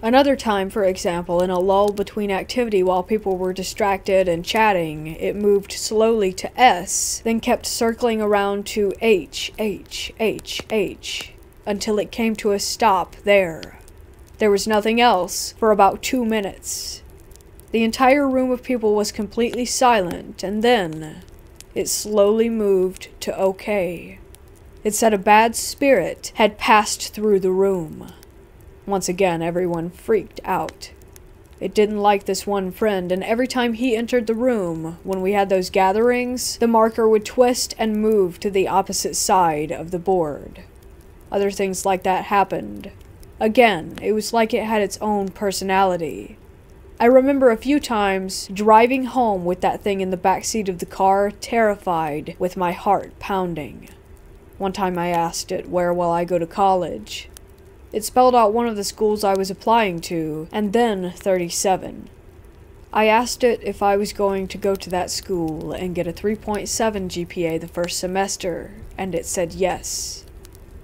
Another time, for example, in a lull between activity while people were distracted and chatting, it moved slowly to S, then kept circling around to H, H, H, H, until it came to a stop there. There was nothing else for about 2 minutes. The entire room of people was completely silent, and then it slowly moved to OK. It said a bad spirit had passed through the room. Once again, everyone freaked out. It didn't like this one friend, and every time he entered the room, when we had those gatherings, the marker would twist and move to the opposite side of the board. Other things like that happened. Again, it was like it had its own personality. I remember a few times driving home with that thing in the back seat of the car, terrified, with my heart pounding. One time I asked it, "Where will I go to college?" It spelled out one of the schools I was applying to, and then 37. I asked it if I was going to go to that school and get a 3.7 GPA the first semester, and it said yes.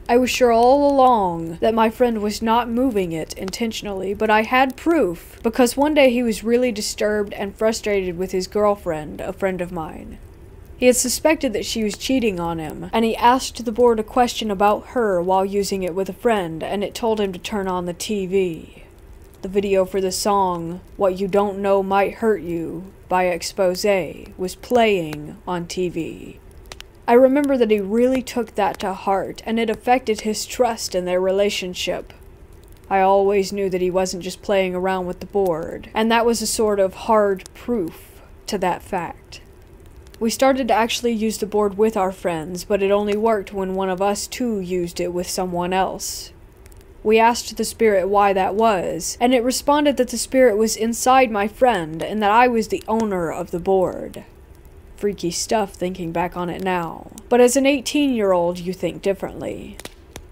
I was sure all along that my friend was not moving it intentionally, but I had proof, because one day he was really disturbed and frustrated with his girlfriend, a friend of mine. He had suspected that she was cheating on him, and he asked the board a question about her while using it with a friend, and it told him to turn on the TV. The video for the song, "What You Don't Know Might Hurt You" by Exposé was playing on TV. I remember that he really took that to heart, and it affected his trust in their relationship. I always knew that he wasn't just playing around with the board, and that was a sort of hard proof to that fact. We started to actually use the board with our friends, but it only worked when one of us two used it with someone else. We asked the spirit why that was, and it responded that the spirit was inside my friend and that I was the owner of the board. Freaky stuff thinking back on it now. But as an 18-year-old, you think differently.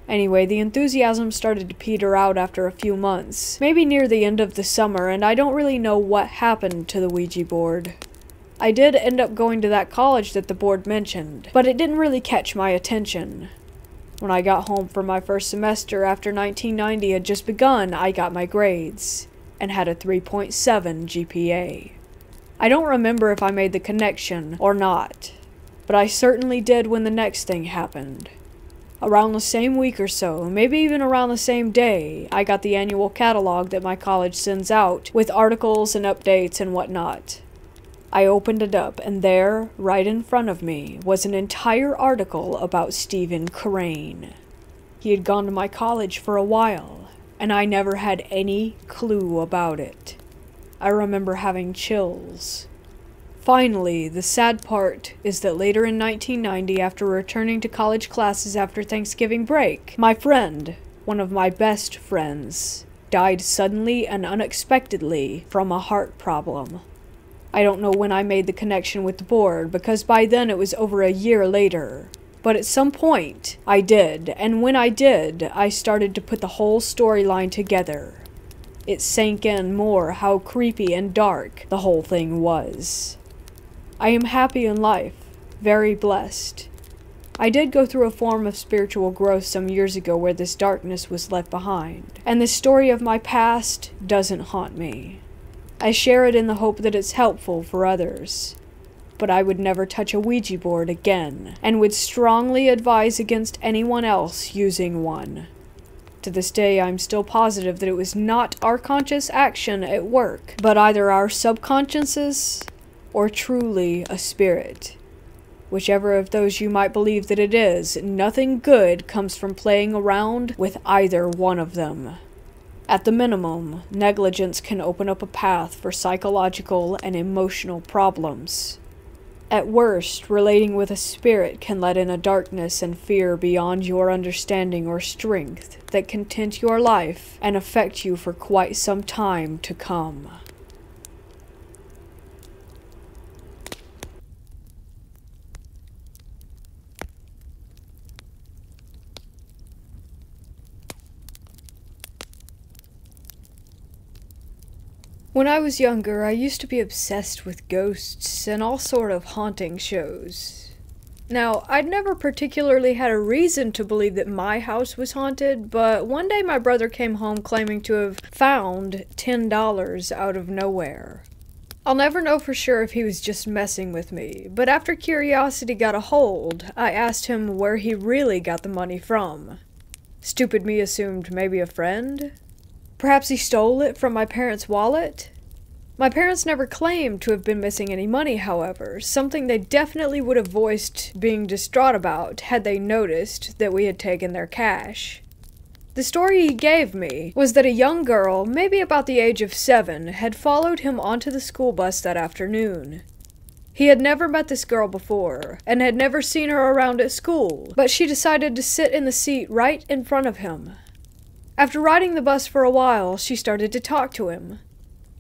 Anyway, the enthusiasm started to peter out after a few months, maybe near the end of the summer, and I don't really know what happened to the Ouija board. I did end up going to that college that the board mentioned, but it didn't really catch my attention. When I got home from my first semester after 1990 had just begun, I got my grades, and had a 3.7 GPA. I don't remember if I made the connection or not, but I certainly did when the next thing happened. Around the same week or so, maybe even around the same day, I got the annual catalog that my college sends out, with articles and updates and whatnot. I opened it up, and there, right in front of me, was an entire article about Stephen Crane. He had gone to my college for a while, and I never had any clue about it. I remember having chills. Finally, the sad part is that later in 1990, after returning to college classes after Thanksgiving break, my friend, one of my best friends, died suddenly and unexpectedly from a heart problem. I don't know when I made the connection with the board, because by then it was over a year later. But at some point, I did, and when I did, I started to put the whole storyline together. It sank in more how creepy and dark the whole thing was. I am happy in life, very blessed. I did go through a form of spiritual growth some years ago where this darkness was left behind, and the story of my past doesn't haunt me. I share it in the hope that it's helpful for others. But I would never touch a Ouija board again, and would strongly advise against anyone else using one. To this day, I'm still positive that it was not our conscious action at work, but either our subconsciouses or truly a spirit. Whichever of those you might believe that it is, nothing good comes from playing around with either one of them. At the minimum, negligence can open up a path for psychological and emotional problems. At worst, relating with a spirit can let in a darkness and fear beyond your understanding or strength that can tint your life and affect you for quite some time to come. When I was younger, I used to be obsessed with ghosts and all sort of haunting shows. Now, I'd never particularly had a reason to believe that my house was haunted, but one day my brother came home claiming to have found $10 out of nowhere. I'll never know for sure if he was just messing with me, but after curiosity got a hold, I asked him where he really got the money from. Stupid me assumed maybe a friend? Perhaps he stole it from my parents' wallet? My parents never claimed to have been missing any money, however, something they definitely would have voiced being distraught about had they noticed that we had taken their cash. The story he gave me was that a young girl, maybe about the age of 7, had followed him onto the school bus that afternoon. He had never met this girl before, and had never seen her around at school, but she decided to sit in the seat right in front of him. After riding the bus for a while, she started to talk to him.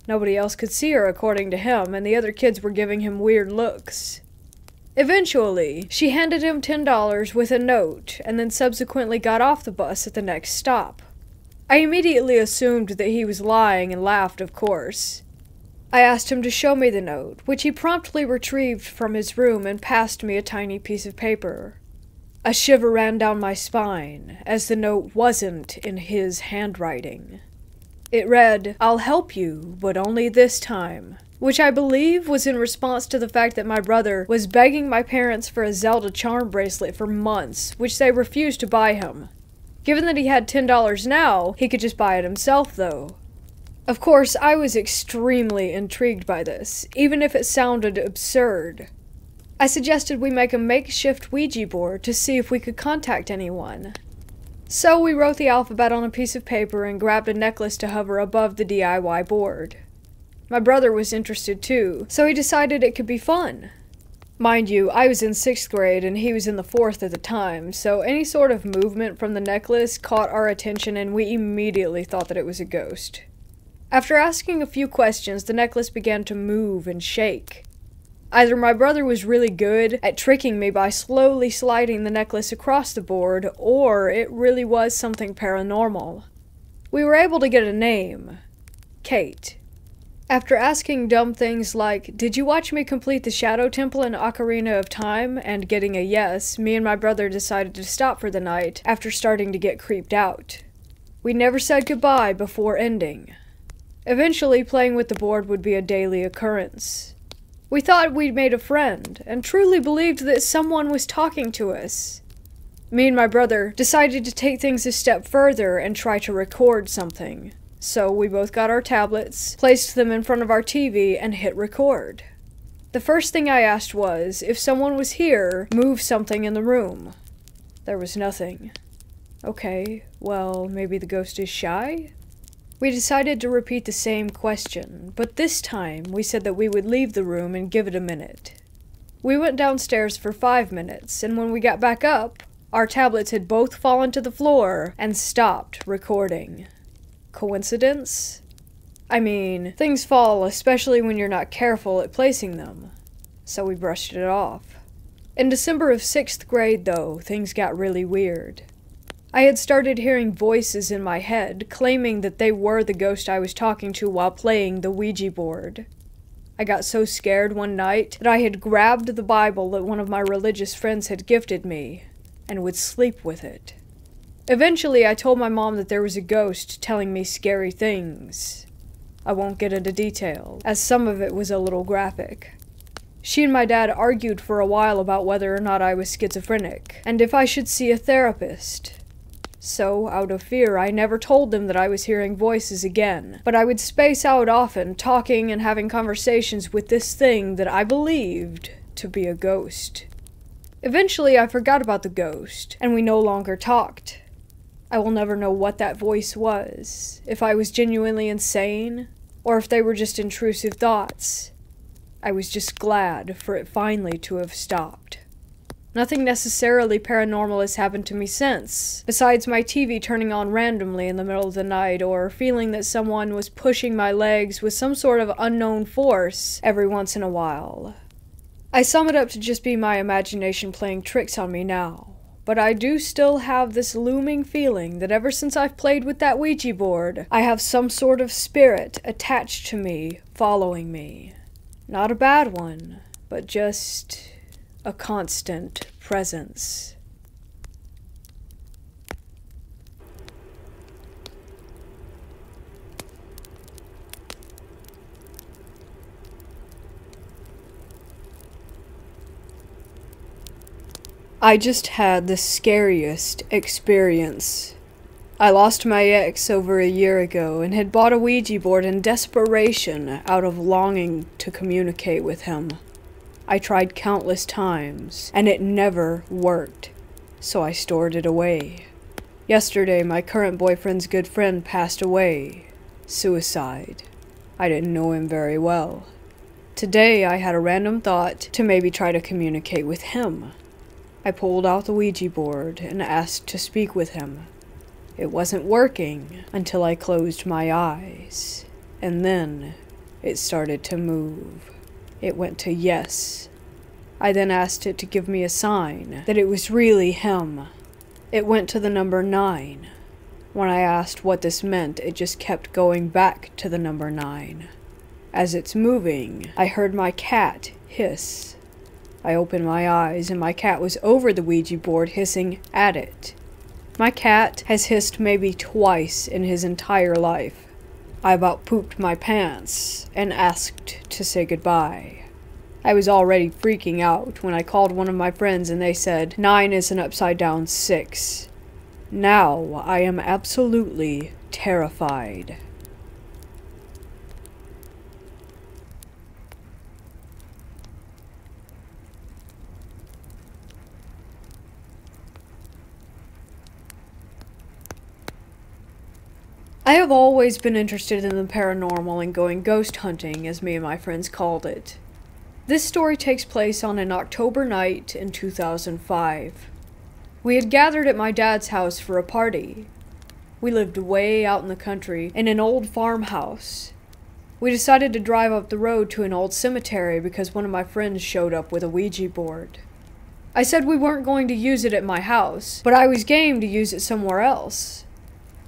Nobody else could see her, according to him, and the other kids were giving him weird looks. Eventually, she handed him $10 with a note, and then subsequently got off the bus at the next stop. I immediately assumed that he was lying and laughed, of course. I asked him to show me the note, which he promptly retrieved from his room and passed me a tiny piece of paper. A shiver ran down my spine, as the note wasn't in his handwriting. It read, "I'll help you, but only this time," which I believe was in response to the fact that my brother was begging my parents for a Zelda charm bracelet for months, which they refused to buy him. Given that he had $10 now, he could just buy it himself, though. Of course, I was extremely intrigued by this, even if it sounded absurd. I suggested we make a makeshift Ouija board to see if we could contact anyone. So we wrote the alphabet on a piece of paper and grabbed a necklace to hover above the DIY board. My brother was interested too, so he decided it could be fun. Mind you, I was in 6th grade and he was in the 4th at the time, so any sort of movement from the necklace caught our attention and we immediately thought that it was a ghost. After asking a few questions, the necklace began to move and shake. Either my brother was really good at tricking me by slowly sliding the necklace across the board, or it really was something paranormal. We were able to get a name. Kate. After asking dumb things like, "Did you watch me complete the Shadow Temple in Ocarina of Time?" and getting a yes, me and my brother decided to stop for the night after starting to get creeped out. We never said goodbye before ending. Eventually, playing with the board would be a daily occurrence. We thought we'd made a friend, and truly believed that someone was talking to us. Me and my brother decided to take things a step further and try to record something. So we both got our tablets, placed them in front of our TV, and hit record. The first thing I asked was, if someone was here, move something in the room. There was nothing. Okay, well, maybe the ghost is shy? We decided to repeat the same question, but this time we said that we would leave the room and give it a minute. We went downstairs for 5 minutes, and when we got back up, our tablets had both fallen to the floor and stopped recording. Coincidence? I mean, things fall, especially when you're not careful at placing them. So we brushed it off. In December of 6th grade, though, things got really weird. I had started hearing voices in my head, claiming that they were the ghost I was talking to while playing the Ouija board. I got so scared one night that I had grabbed the Bible that one of my religious friends had gifted me, and would sleep with it. Eventually, I told my mom that there was a ghost telling me scary things. I won't get into detail, as some of it was a little graphic. She and my dad argued for a while about whether or not I was schizophrenic, and if I should see a therapist. So, out of fear, I never told them that I was hearing voices again, but I would space out often, talking and having conversations with this thing that I believed to be a ghost. Eventually, I forgot about the ghost, and we no longer talked. I will never know what that voice was, if I was genuinely insane, or if they were just intrusive thoughts. I was just glad for it finally to have stopped. Nothing necessarily paranormal has happened to me since, besides my TV turning on randomly in the middle of the night, or feeling that someone was pushing my legs with some sort of unknown force every once in a while. I sum it up to just be my imagination playing tricks on me now, but I do still have this looming feeling that ever since I've played with that Ouija board, I have some sort of spirit attached to me, following me. Not a bad one, but just a constant presence. I just had the scariest experience. I lost my ex over a year ago and had bought a Ouija board in desperation out of longing to communicate with him. I tried countless times, and it never worked, so I stored it away. Yesterday, my current boyfriend's good friend passed away. Suicide. I didn't know him very well. Today, I had a random thought to maybe try to communicate with him. I pulled out the Ouija board and asked to speak with him. It wasn't working until I closed my eyes, and then it started to move. It went to yes. I then asked it to give me a sign that it was really him. It went to the number 9. When I asked what this meant, it just kept going back to the number 9. As it's moving, I heard my cat hiss. I opened my eyes and my cat was over the Ouija board hissing at it. My cat has hissed maybe twice in his entire life. I about pooped my pants and asked to say goodbye. I was already freaking out when I called one of my friends and they said 9 is an upside down 6. Now I am absolutely terrified. I have always been interested in the paranormal and going ghost hunting, as me and my friends called it. This story takes place on an October night in 2005. We had gathered at my dad's house for a party. We lived way out in the country in an old farmhouse. We decided to drive up the road to an old cemetery because one of my friends showed up with a Ouija board. I said we weren't going to use it at my house, but I was game to use it somewhere else.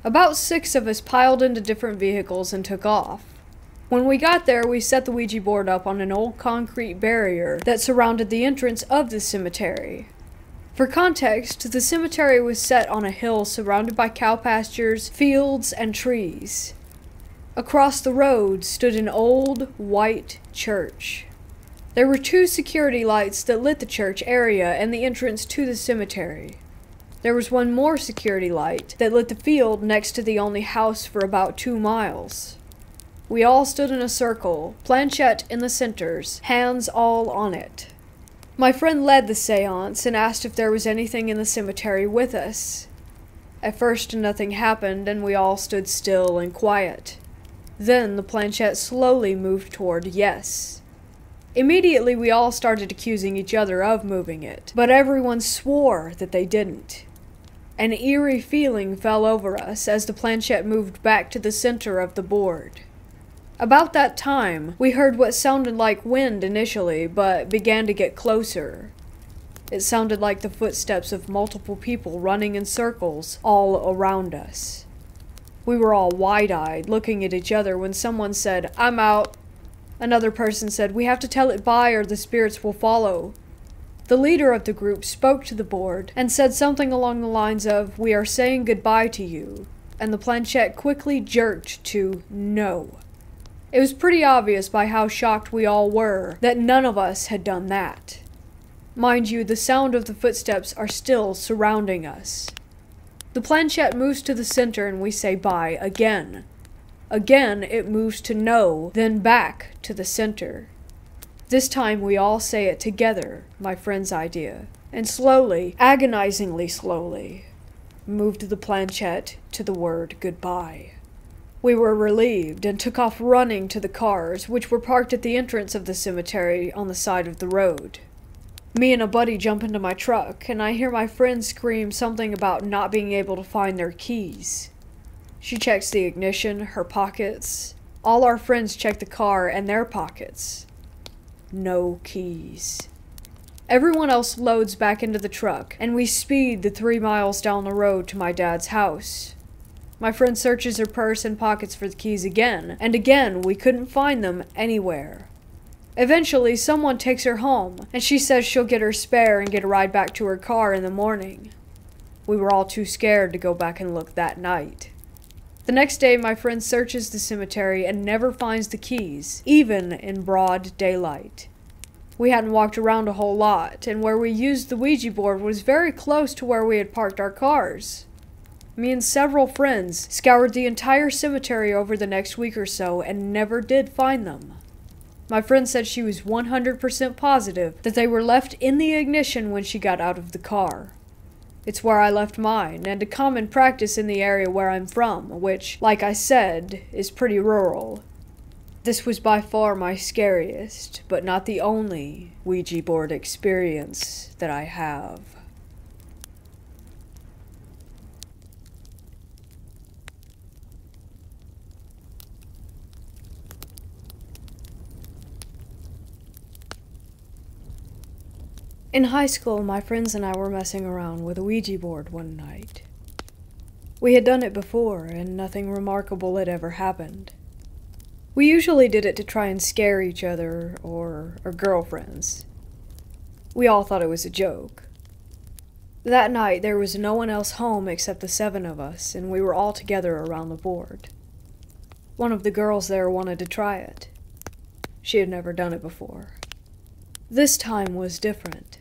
About 6 of us piled into different vehicles and took off. When we got there, we set the Ouija board up on an old concrete barrier that surrounded the entrance of the cemetery. For context, the cemetery was set on a hill surrounded by cow pastures, fields, and trees. Across the road stood an old, white church. There were 2 security lights that lit the church area and the entrance to the cemetery. There was one more security light that lit the field next to the only house for about 2 miles. We all stood in a circle, planchette in the centers, hands all on it. My friend led the seance and asked if there was anything in the cemetery with us. At first nothing happened and we all stood still and quiet. Then the planchette slowly moved toward yes. Immediately we all started accusing each other of moving it, but everyone swore that they didn't. An eerie feeling fell over us as the planchette moved back to the center of the board. About that time, we heard what sounded like wind initially, but began to get closer. It sounded like the footsteps of multiple people running in circles all around us. We were all wide-eyed, looking at each other when someone said, "I'm out." Another person said, "We have to tell it bye or the spirits will follow." The leader of the group spoke to the board and said something along the lines of, "We are saying goodbye to you," and the planchette quickly jerked to no. It was pretty obvious by how shocked we all were that none of us had done that. Mind you, the sound of the footsteps are still surrounding us. The planchette moves to the center and we say bye again. Again, it moves to no, then back to the center. This time we all say it together, my friend's idea, and slowly, agonizingly slowly, moved the planchette to the word goodbye. We were relieved and took off running to the cars, which were parked at the entrance of the cemetery on the side of the road. Me and a buddy jump into my truck, and I hear my friend scream something about not being able to find their keys. She checks the ignition, her pockets. All our friends check the car and their pockets. No keys. Everyone else loads back into the truck, and we speed the 3 miles down the road to my dad's house. My friend searches her purse and pockets for the keys again, and again we couldn't find them anywhere. Eventually, someone takes her home, and she says she'll get her spare and get a ride back to her car in the morning. We were all too scared to go back and look that night. The next day, my friend searches the cemetery and never finds the keys, even in broad daylight. We hadn't walked around a whole lot, and where we used the Ouija board was very close to where we had parked our cars. Me and several friends scoured the entire cemetery over the next week or so and never did find them. My friend said she was 100% positive that they were left in the ignition when she got out of the car. It's where I left mine, and a common practice in the area where I'm from, which, like I said, is pretty rural. This was by far my scariest, but not the only, Ouija board experience that I have. In high school, my friends and I were messing around with a Ouija board one night. We had done it before, and nothing remarkable had ever happened. We usually did it to try and scare each other or our girlfriends. We all thought it was a joke. That night, there was no one else home except the 7 of us, and we were all together around the board. One of the girls there wanted to try it. She had never done it before. This time was different.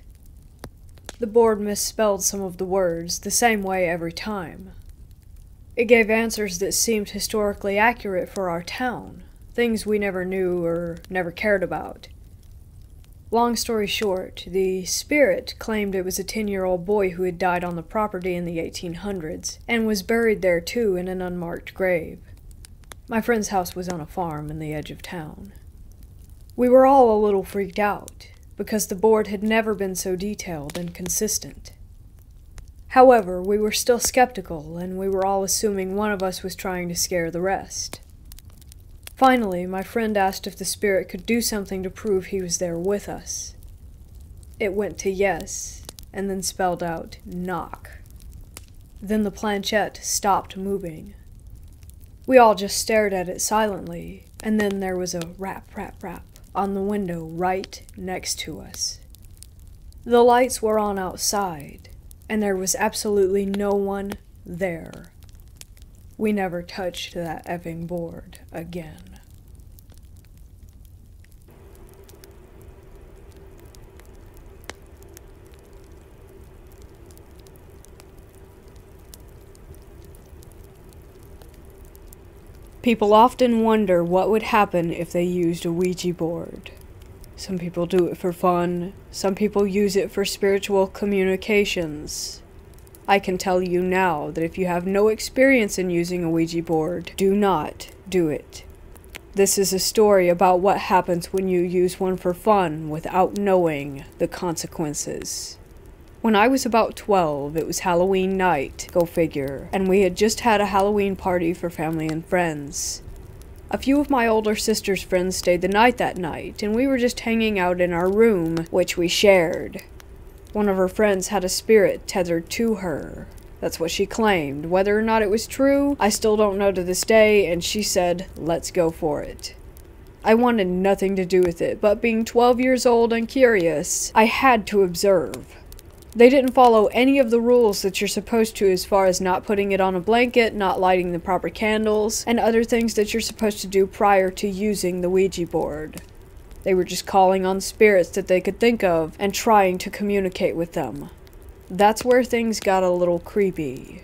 The board misspelled some of the words the same way every time. It gave answers that seemed historically accurate for our town, things we never knew or never cared about. Long story short, the spirit claimed it was a 10-year-old boy who had died on the property in the 1800s, and was buried there too in an unmarked grave. My friend's house was on a farm in the edge of town. We were all a little freaked out, because the board had never been so detailed and consistent. However, we were still skeptical, and we were all assuming one of us was trying to scare the rest. Finally, my friend asked if the spirit could do something to prove he was there with us. It went to yes, and then spelled out knock. Then the planchette stopped moving. We all just stared at it silently, and then there was a rap, rap, rap on the window right next to us. The lights were on outside, and there was absolutely no one there. We never touched that effing board again. People often wonder what would happen if they used a Ouija board. Some people do it for fun, some people use it for spiritual communications. I can tell you now that if you have no experience in using a Ouija board, do not do it. This is a story about what happens when you use one for fun without knowing the consequences. When I was about 12, it was Halloween night, go figure, and we had just had a Halloween party for family and friends. A few of my older sister's friends stayed the night that night, and we were just hanging out in our room, which we shared. One of her friends had a spirit tethered to her. That's what she claimed. Whether or not it was true, I still don't know to this day, and she said, let's go for it. I wanted nothing to do with it, but being 12 years old and curious, I had to observe. They didn't follow any of the rules that you're supposed to as far as not putting it on a blanket, not lighting the proper candles, and other things that you're supposed to do prior to using the Ouija board. They were just calling on spirits that they could think of and trying to communicate with them. That's where things got a little creepy.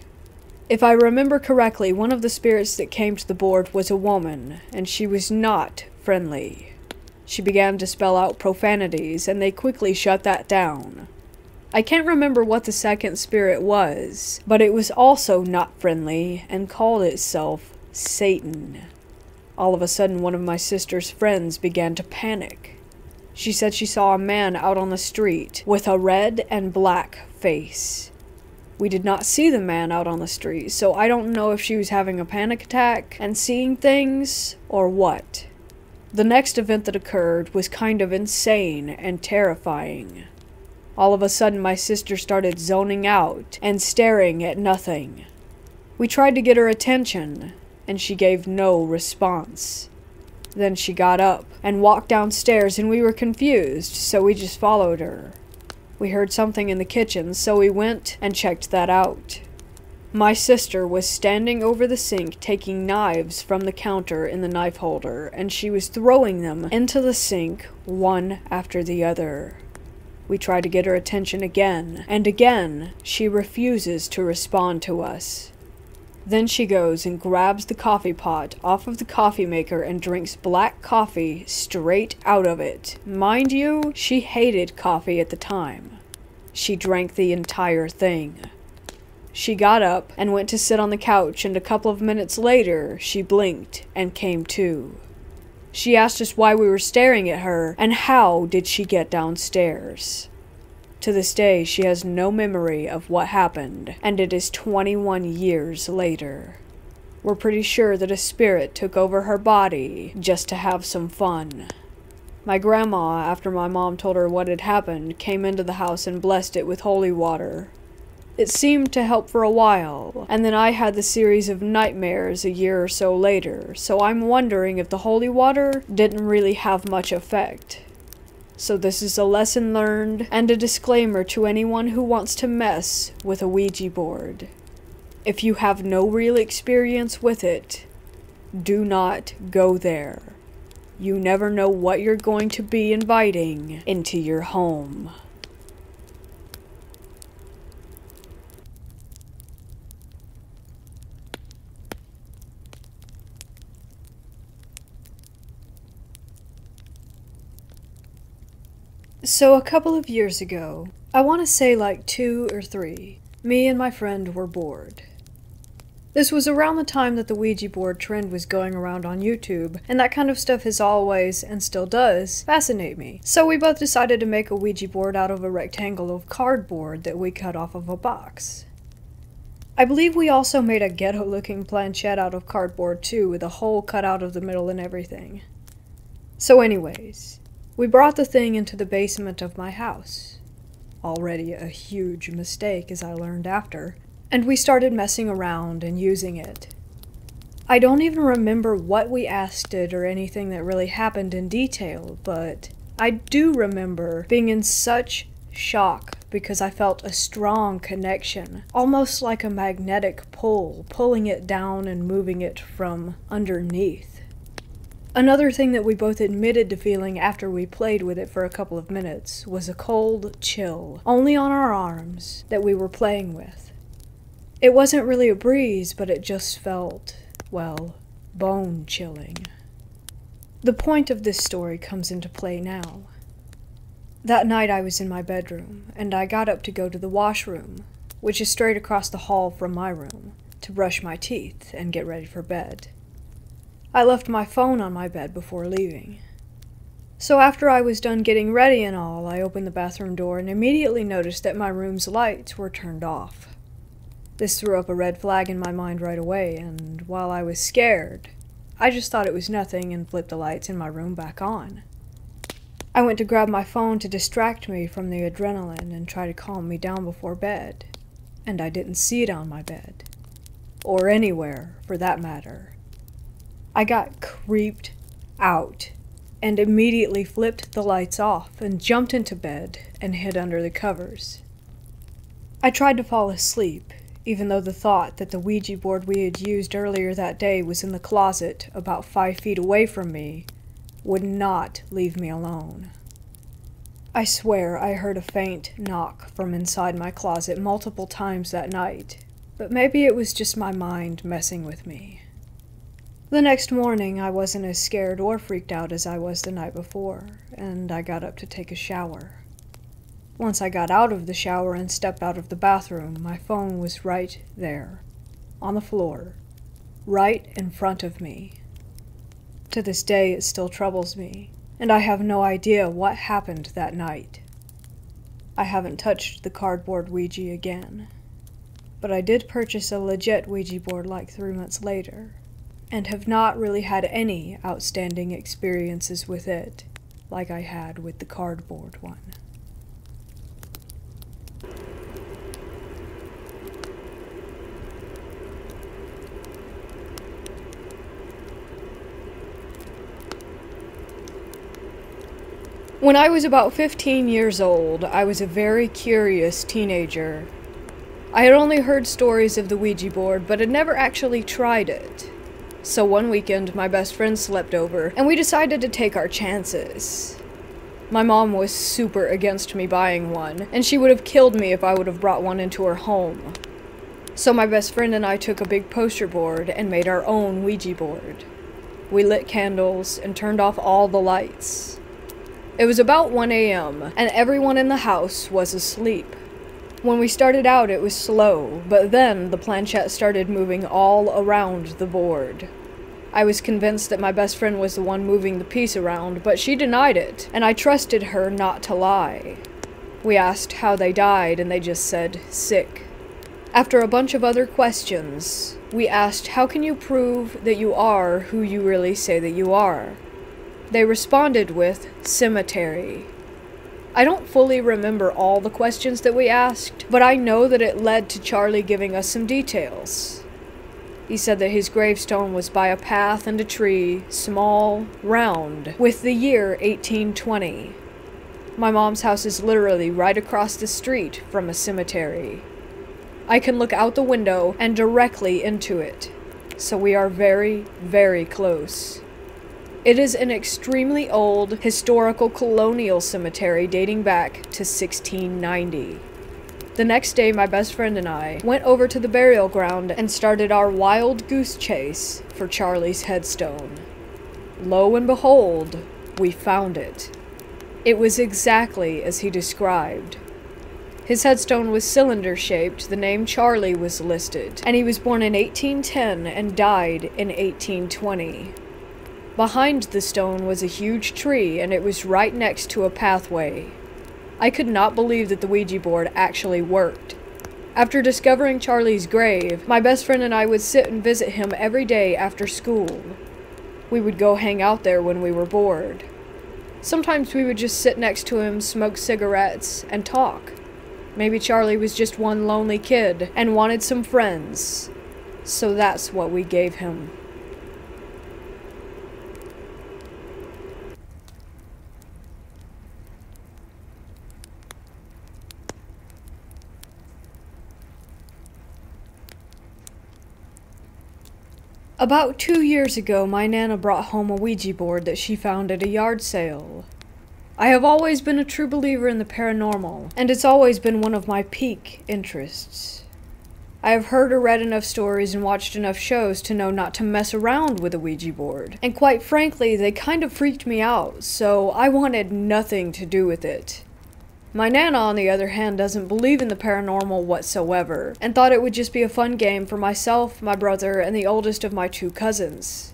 If I remember correctly, one of the spirits that came to the board was a woman, and she was not friendly. She began to spell out profanities, and they quickly shut that down. I can't remember what the second spirit was, but it was also not friendly and called itself Satan. All of a sudden, one of my sister's friends began to panic. She said she saw a man out on the street with a red and black face. We did not see the man out on the street, so I don't know if she was having a panic attack and seeing things or what. The next event that occurred was kind of insane and terrifying. All of a sudden, my sister started zoning out and staring at nothing. We tried to get her attention, and she gave no response. Then she got up and walked downstairs, and we were confused, so we just followed her. We heard something in the kitchen, so we went and checked that out. My sister was standing over the sink taking knives from the counter in the knife holder, and she was throwing them into the sink one after the other. We try to get her attention again, and again, she refuses to respond to us. Then she goes and grabs the coffee pot off of the coffee maker and drinks black coffee straight out of it. Mind you, she hated coffee at the time. She drank the entire thing. She got up and went to sit on the couch, and a couple of minutes later, she blinked and came to. She asked us why we were staring at her, and how did she get downstairs. To this day, she has no memory of what happened, and it is 21 years later. We're pretty sure that a spirit took over her body just to have some fun. My grandma, after my mom told her what had happened, came into the house and blessed it with holy water. It seemed to help for a while, and then I had the series of nightmares a year or so later, so I'm wondering if the holy water didn't really have much effect. So this is a lesson learned and a disclaimer to anyone who wants to mess with a Ouija board. If you have no real experience with it, do not go there. You never know what you're going to be inviting into your home. So a couple of years ago, I want to say like 2 or 3, me and my friend were bored. This was around the time that the Ouija board trend was going around on YouTube, and that kind of stuff has always, and still does, fascinate me. So we both decided to make a Ouija board out of a rectangle of cardboard that we cut off of a box. I believe we also made a ghetto-looking planchette out of cardboard too, with a hole cut out of the middle and everything. So anyways, we brought the thing into the basement of my house. Already a huge mistake, as I learned after. And we started messing around and using it. I don't even remember what we asked it or anything that really happened in detail, but I do remember being in such shock because I felt a strong connection, almost like a magnetic pull, pulling it down and moving it from underneath. Another thing that we both admitted to feeling after we played with it for a couple of minutes was a cold chill, only on our arms, that we were playing with. It wasn't really a breeze, but it just felt, well, bone-chilling. The point of this story comes into play now. That night I was in my bedroom, and I got up to go to the washroom, which is straight across the hall from my room, to brush my teeth and get ready for bed. I left my phone on my bed before leaving. So after I was done getting ready and all, I opened the bathroom door and immediately noticed that my room's lights were turned off. This threw up a red flag in my mind right away, and while I was scared, I just thought it was nothing and flipped the lights in my room back on. I went to grab my phone to distract me from the adrenaline and try to calm me down before bed, and I didn't see it on my bed. Or anywhere, for that matter. I got creeped out, and immediately flipped the lights off and jumped into bed and hid under the covers. I tried to fall asleep, even though the thought that the Ouija board we had used earlier that day was in the closet about 5 feet away from me would not leave me alone. I swear I heard a faint knock from inside my closet multiple times that night, but maybe it was just my mind messing with me. The next morning I wasn't as scared or freaked out as I was the night before, and I got up to take a shower. Once I got out of the shower and stepped out of the bathroom, my phone was right there, on the floor, right in front of me. To this day, it still troubles me, and I have no idea what happened that night. I haven't touched the cardboard Ouija again, but I did purchase a legit Ouija board like 3 months later, and have not really had any outstanding experiences with it, like I had with the cardboard one. When I was about 15 years old, I was a very curious teenager. I had only heard stories of the Ouija board, but had never actually tried it. So one weekend, my best friend slept over, and we decided to take our chances. My mom was super against me buying one, and she would have killed me if I would have brought one into her home. So my best friend and I took a big poster board and made our own Ouija board. We lit candles and turned off all the lights. It was about 1 a.m., and everyone in the house was asleep. When we started out, it was slow, but then the planchette started moving all around the board. I was convinced that my best friend was the one moving the piece around, but she denied it, and I trusted her not to lie. We asked how they died, and they just said, sick. After a bunch of other questions, we asked, how can you prove that you are who you really say that you are? They responded with, cemetery. I don't fully remember all the questions that we asked, but I know that it led to Charlie giving us some details. He said that his gravestone was by a path and a tree, small, round, with the year 1820. My mom's house is literally right across the street from a cemetery. I can look out the window and directly into it, so we are very, very close. It is an extremely old, historical colonial cemetery dating back to 1690. The next day, my best friend and I went over to the burial ground and started our wild goose chase for Charlie's headstone. Lo and behold, we found it. It was exactly as he described. His headstone was cylinder-shaped, the name Charlie was listed, and he was born in 1810 and died in 1820. Behind the stone was a huge tree, and it was right next to a pathway. I could not believe that the Ouija board actually worked. After discovering Charlie's grave, my best friend and I would sit and visit him every day after school. We would go hang out there when we were bored. Sometimes we would just sit next to him, smoke cigarettes, and talk. Maybe Charlie was just one lonely kid and wanted some friends, so that's what we gave him. About 2 years ago, my Nana brought home a Ouija board that she found at a yard sale. I have always been a true believer in the paranormal, and it's always been one of my peak interests. I have heard or read enough stories and watched enough shows to know not to mess around with a Ouija board, and quite frankly, they kind of freaked me out, so I wanted nothing to do with it. My Nana, on the other hand, doesn't believe in the paranormal whatsoever, and thought it would just be a fun game for myself, my brother, and the oldest of my 2 cousins.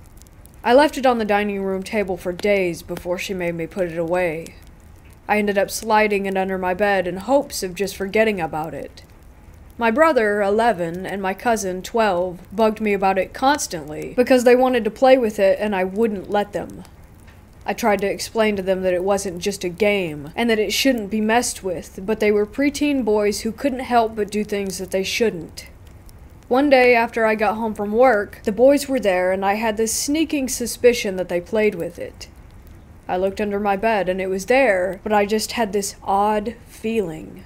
I left it on the dining room table for days before she made me put it away. I ended up sliding it under my bed in hopes of just forgetting about it. My brother, 11, and my cousin, 12, bugged me about it constantly because they wanted to play with it and I wouldn't let them. I tried to explain to them that it wasn't just a game, and that it shouldn't be messed with, but they were preteen boys who couldn't help but do things that they shouldn't. One day after I got home from work, the boys were there and I had this sneaking suspicion that they played with it. I looked under my bed and it was there, but I just had this odd feeling.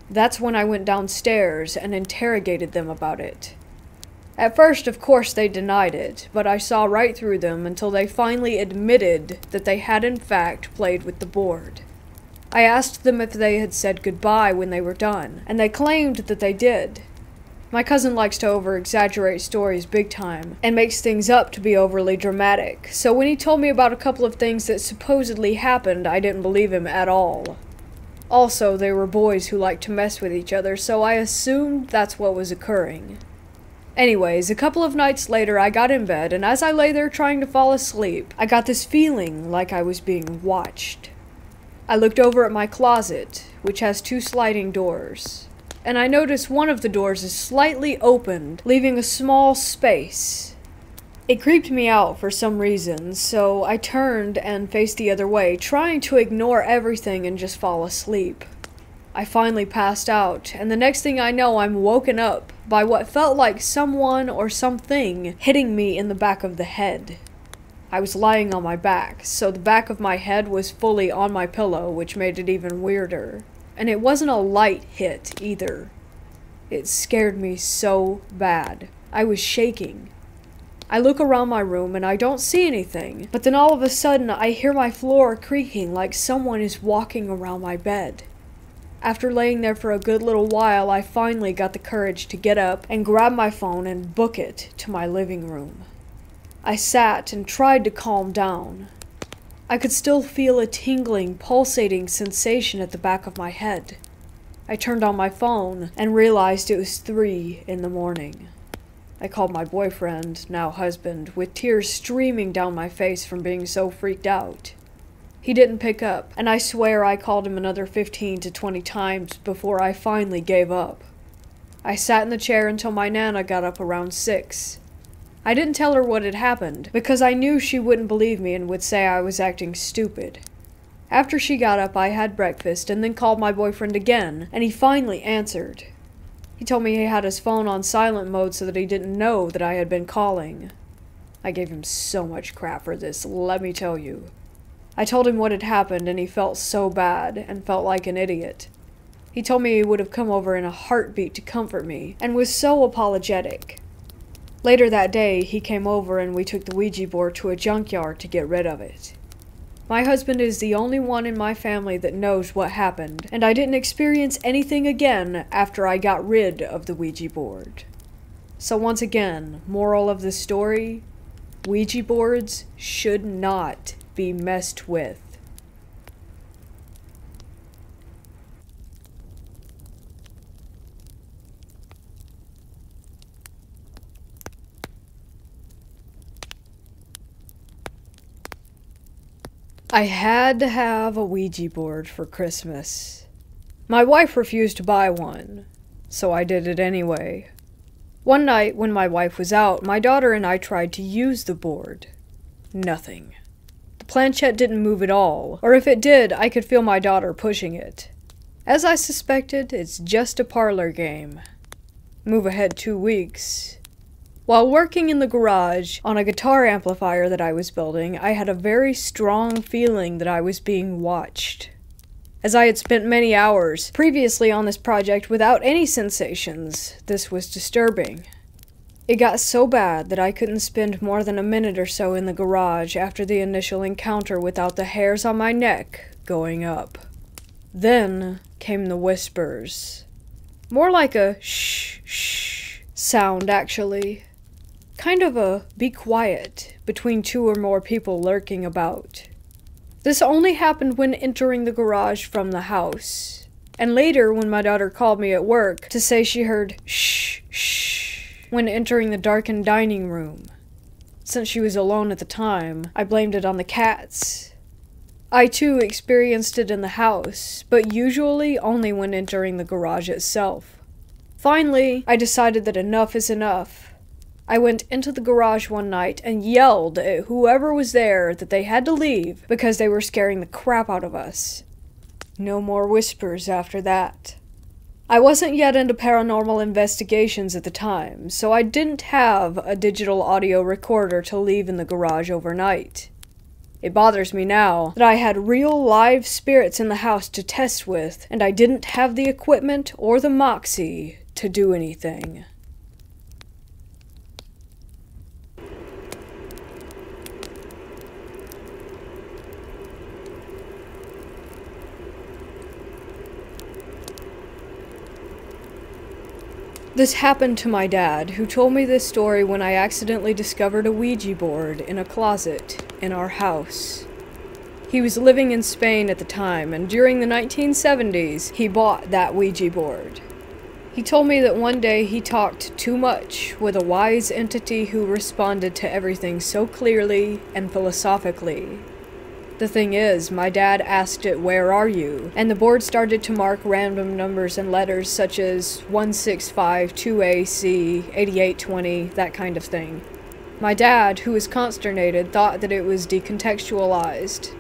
That's when I went downstairs and interrogated them about it. At first, of course, they denied it, but I saw right through them until they finally admitted that they had in fact played with the board. I asked them if they had said goodbye when they were done, and they claimed that they did. My cousin likes to over-exaggerate stories big time, and makes things up to be overly dramatic, so when he told me about a couple of things that supposedly happened, I didn't believe him at all. Also, they were boys who liked to mess with each other, so I assumed that's what was occurring. Anyways, a couple of nights later I got in bed, and as I lay there trying to fall asleep, I got this feeling like I was being watched. I looked over at my closet, which has 2 sliding doors, and I noticed one of the doors is slightly opened, leaving a small space. It creeped me out for some reason, so I turned and faced the other way, trying to ignore everything and just fall asleep. I finally passed out, and the next thing I know, I'm woken up by what felt like someone or something hitting me in the back of the head. I was lying on my back, so the back of my head was fully on my pillow, which made it even weirder. And it wasn't a light hit, either. It scared me so bad. I was shaking. I look around my room and I don't see anything, but then all of a sudden I hear my floor creaking like someone is walking around my bed. After laying there for a good little while, I finally got the courage to get up and grab my phone and book it to my living room. I sat and tried to calm down. I could still feel a tingling, pulsating sensation at the back of my head. I turned on my phone and realized it was 3 in the morning. I called my boyfriend, now husband, with tears streaming down my face from being so freaked out. He didn't pick up, and I swear I called him another 15 to 20 times before I finally gave up. I sat in the chair until my Nana got up around 6. I didn't tell her what had happened, because I knew she wouldn't believe me and would say I was acting stupid. After she got up, I had breakfast and then called my boyfriend again, and he finally answered. He told me he had his phone on silent mode so that he didn't know that I had been calling. I gave him so much crap for this, let me tell you. I told him what had happened and he felt so bad and felt like an idiot. He told me he would have come over in a heartbeat to comfort me and was so apologetic. Later that day, he came over and we took the Ouija board to a junkyard to get rid of it. My husband is the only one in my family that knows what happened, and I didn't experience anything again after I got rid of the Ouija board. So once again, moral of the story, Ouija boards should not be messed with. I had to have a Ouija board for Christmas. My wife refused to buy one, so I did it anyway. One night, when my wife was out, my daughter and I tried to use the board. Nothing. The planchette didn't move at all, or if it did, I could feel my daughter pushing it. As I suspected, it's just a parlor game. Move ahead 2 weeks. While working in the garage on a guitar amplifier that I was building, I had a very strong feeling that I was being watched. As I had spent many hours previously on this project without any sensations, this was disturbing. It got so bad that I couldn't spend more than a minute or so in the garage after the initial encounter without the hairs on my neck going up. Then came the whispers. More like a shh, shh sound, actually. Kind of a be quiet between 2 or more people lurking about. This only happened when entering the garage from the house. And later when my daughter called me at work to say she heard shh, shh when entering the darkened dining room. Since she was alone at the time, I blamed it on the cats. I too experienced it in the house, but usually only when entering the garage itself. Finally, I decided that enough is enough. I went into the garage one night and yelled at whoever was there that they had to leave because they were scaring the crap out of us. No more whispers after that. I wasn't yet into paranormal investigations at the time, so I didn't have a digital audio recorder to leave in the garage overnight. It bothers me now that I had real live spirits in the house to test with, and I didn't have the equipment or the moxie to do anything. This happened to my dad, who told me this story when I accidentally discovered a Ouija board in a closet in our house. He was living in Spain at the time, and during the 1970s, he bought that Ouija board. He told me that one day he talked too much with a wise entity who responded to everything so clearly and philosophically. The thing is, my dad asked it, "Where are you?" And the board started to mark random numbers and letters such as 1652AC, 8820, that kind of thing. My dad, who was consternated, thought that it was decontextualized.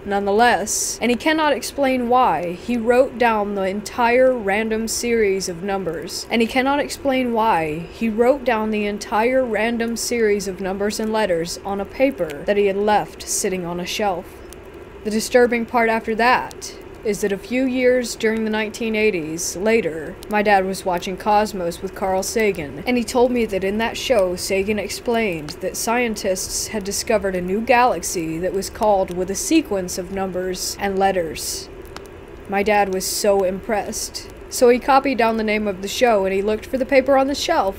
Nonetheless, and he cannot explain why, he wrote down the entire random series of numbers. And he cannot explain why, he wrote down the entire random series of numbers and letters on a paper that he had left sitting on a shelf. The disturbing part after that is that a few years during the 1980s, later, my dad was watching Cosmos with Carl Sagan, and he told me that in that show, Sagan explained that scientists had discovered a new galaxy that was called with a sequence of numbers and letters. My dad was so impressed, so he copied down the name of the show and he looked for the paper on the shelf.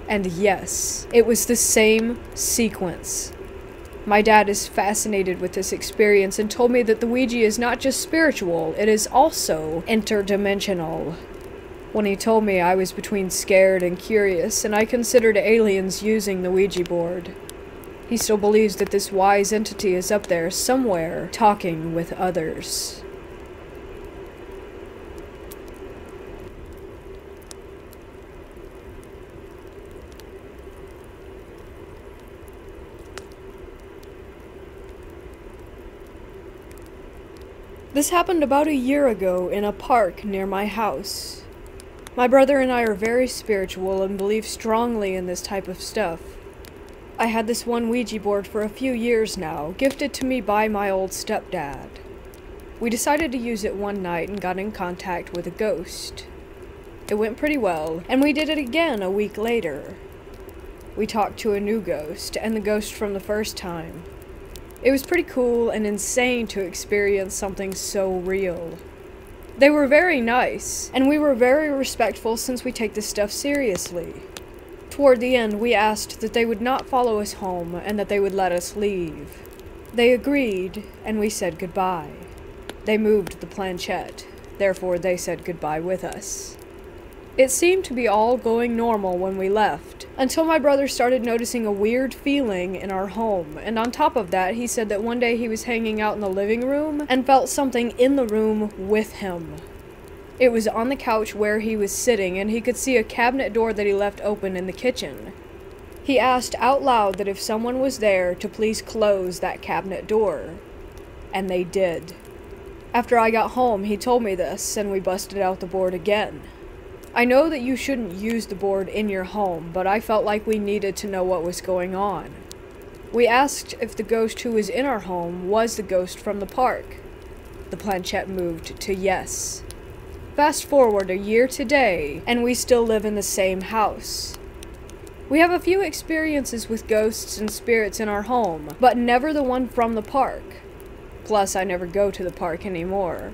And yes, it was the same sequence. My dad is fascinated with this experience and told me that the Ouija is not just spiritual, it is also interdimensional. When he told me, I was between scared and curious, and I considered aliens using the Ouija board. He still believes that this wise entity is up there somewhere, talking with others. This happened about a year ago in a park near my house. My brother and I are very spiritual and believe strongly in this type of stuff. I had this one Ouija board for a few years now, gifted to me by my old stepdad. We decided to use it one night and got in contact with a ghost. It went pretty well, and we did it again a week later. We talked to a new ghost, and the ghost from the first time. It was pretty cool and insane to experience something so real. They were very nice, and we were very respectful since we take this stuff seriously. Toward the end, we asked that they would not follow us home and that they would let us leave. They agreed, and we said goodbye. They moved the planchette, therefore they said goodbye with us. It seemed to be all going normal when we left, until my brother started noticing a weird feeling in our home, and on top of that, he said that one day he was hanging out in the living room and felt something in the room with him. It was on the couch where he was sitting, and he could see a cabinet door that he left open in the kitchen. He asked out loud that if someone was there to please close that cabinet door. And they did. After I got home, he told me this, and we busted out the board again. I know that you shouldn't use the board in your home, but I felt like we needed to know what was going on. We asked if the ghost who was in our home was the ghost from the park. The planchette moved to yes. Fast forward a year today, and we still live in the same house. We have a few experiences with ghosts and spirits in our home, but never the one from the park. Plus, I never go to the park anymore.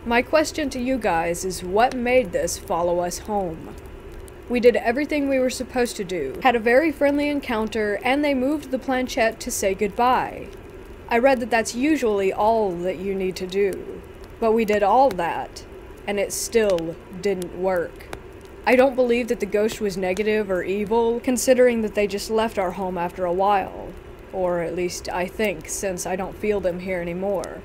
My question to you guys is, what made this follow us home? We did everything we were supposed to do, had a very friendly encounter, and they moved the planchette to say goodbye. I read that that's usually all that you need to do, but we did all that, and it still didn't work. I don't believe that the ghost was negative or evil, considering that they just left our home after a while. Or at least I think, since I don't feel them here anymore.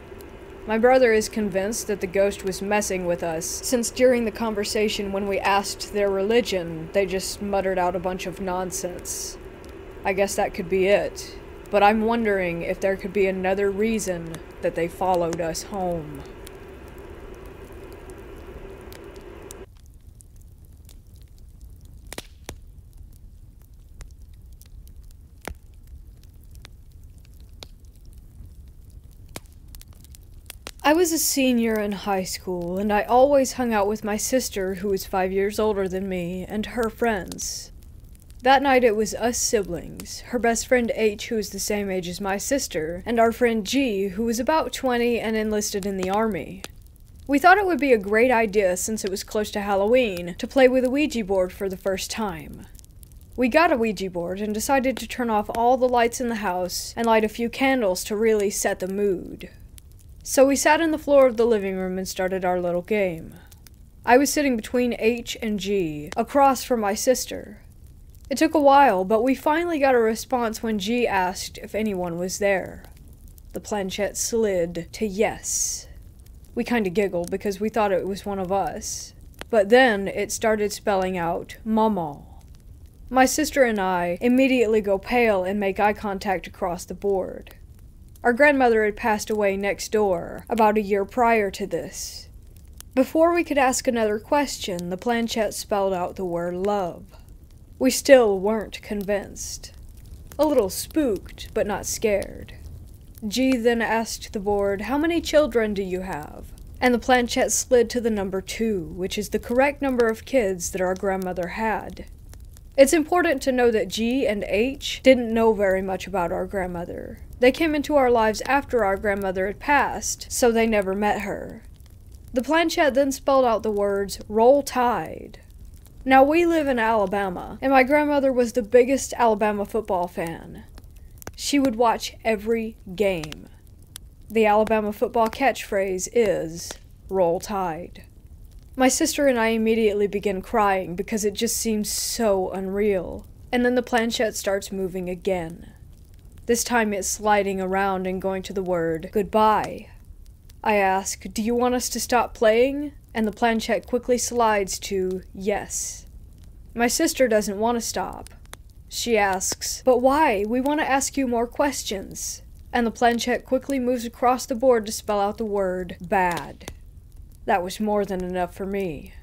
My brother is convinced that the ghost was messing with us, since during the conversation when we asked their religion, they just muttered out a bunch of nonsense. I guess that could be it, but I'm wondering if there could be another reason that they followed us home. I was a senior in high school, and I always hung out with my sister, who was 5 years older than me, and her friends. That night it was us siblings, her best friend H, who was the same age as my sister, and our friend G, who was about 20 and enlisted in the army. We thought it would be a great idea, since it was close to Halloween, to play with a Ouija board for the first time. We got a Ouija board and decided to turn off all the lights in the house and light a few candles to really set the mood. So we sat on the floor of the living room and started our little game. I was sitting between H and G, across from my sister. It took a while, but we finally got a response when G asked if anyone was there. The planchette slid to yes. We kinda giggled because we thought it was one of us. But then it started spelling out Mama. My sister and I immediately go pale and make eye contact across the board. Our grandmother had passed away next door, about a year prior to this. Before we could ask another question, the planchette spelled out the word love. We still weren't convinced. A little spooked, but not scared. G then asked the board, "How many children do you have?" And the planchette slid to the number 2, which is the correct number of kids that our grandmother had. It's important to know that G and H didn't know very much about our grandmother. They came into our lives after our grandmother had passed, so they never met her. The planchette then spelled out the words, "Roll Tide." Now we live in Alabama, and my grandmother was the biggest Alabama football fan. She would watch every game. The Alabama football catchphrase is, "Roll Tide." My sister and I immediately begin crying because it just seems so unreal. And then the planchette starts moving again. This time it's sliding around and going to the word goodbye. I ask, "Do you want us to stop playing?" And the planchette quickly slides to yes. My sister doesn't want to stop. She asks, "But why? We want to ask you more questions." And the planchette quickly moves across the board to spell out the word bad. That was more than enough for me.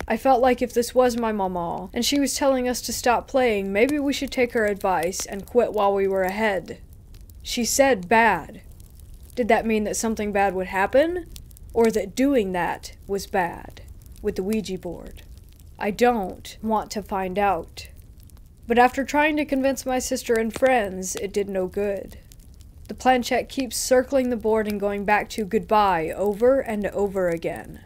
I felt like if this was my mama, and she was telling us to stop playing, maybe we should take her advice and quit while we were ahead. She said bad. Did that mean that something bad would happen? Or that doing that was bad? With the Ouija board? I don't want to find out. But after trying to convince my sister and friends, it did no good. The planchette keeps circling the board and going back to goodbye over and over again.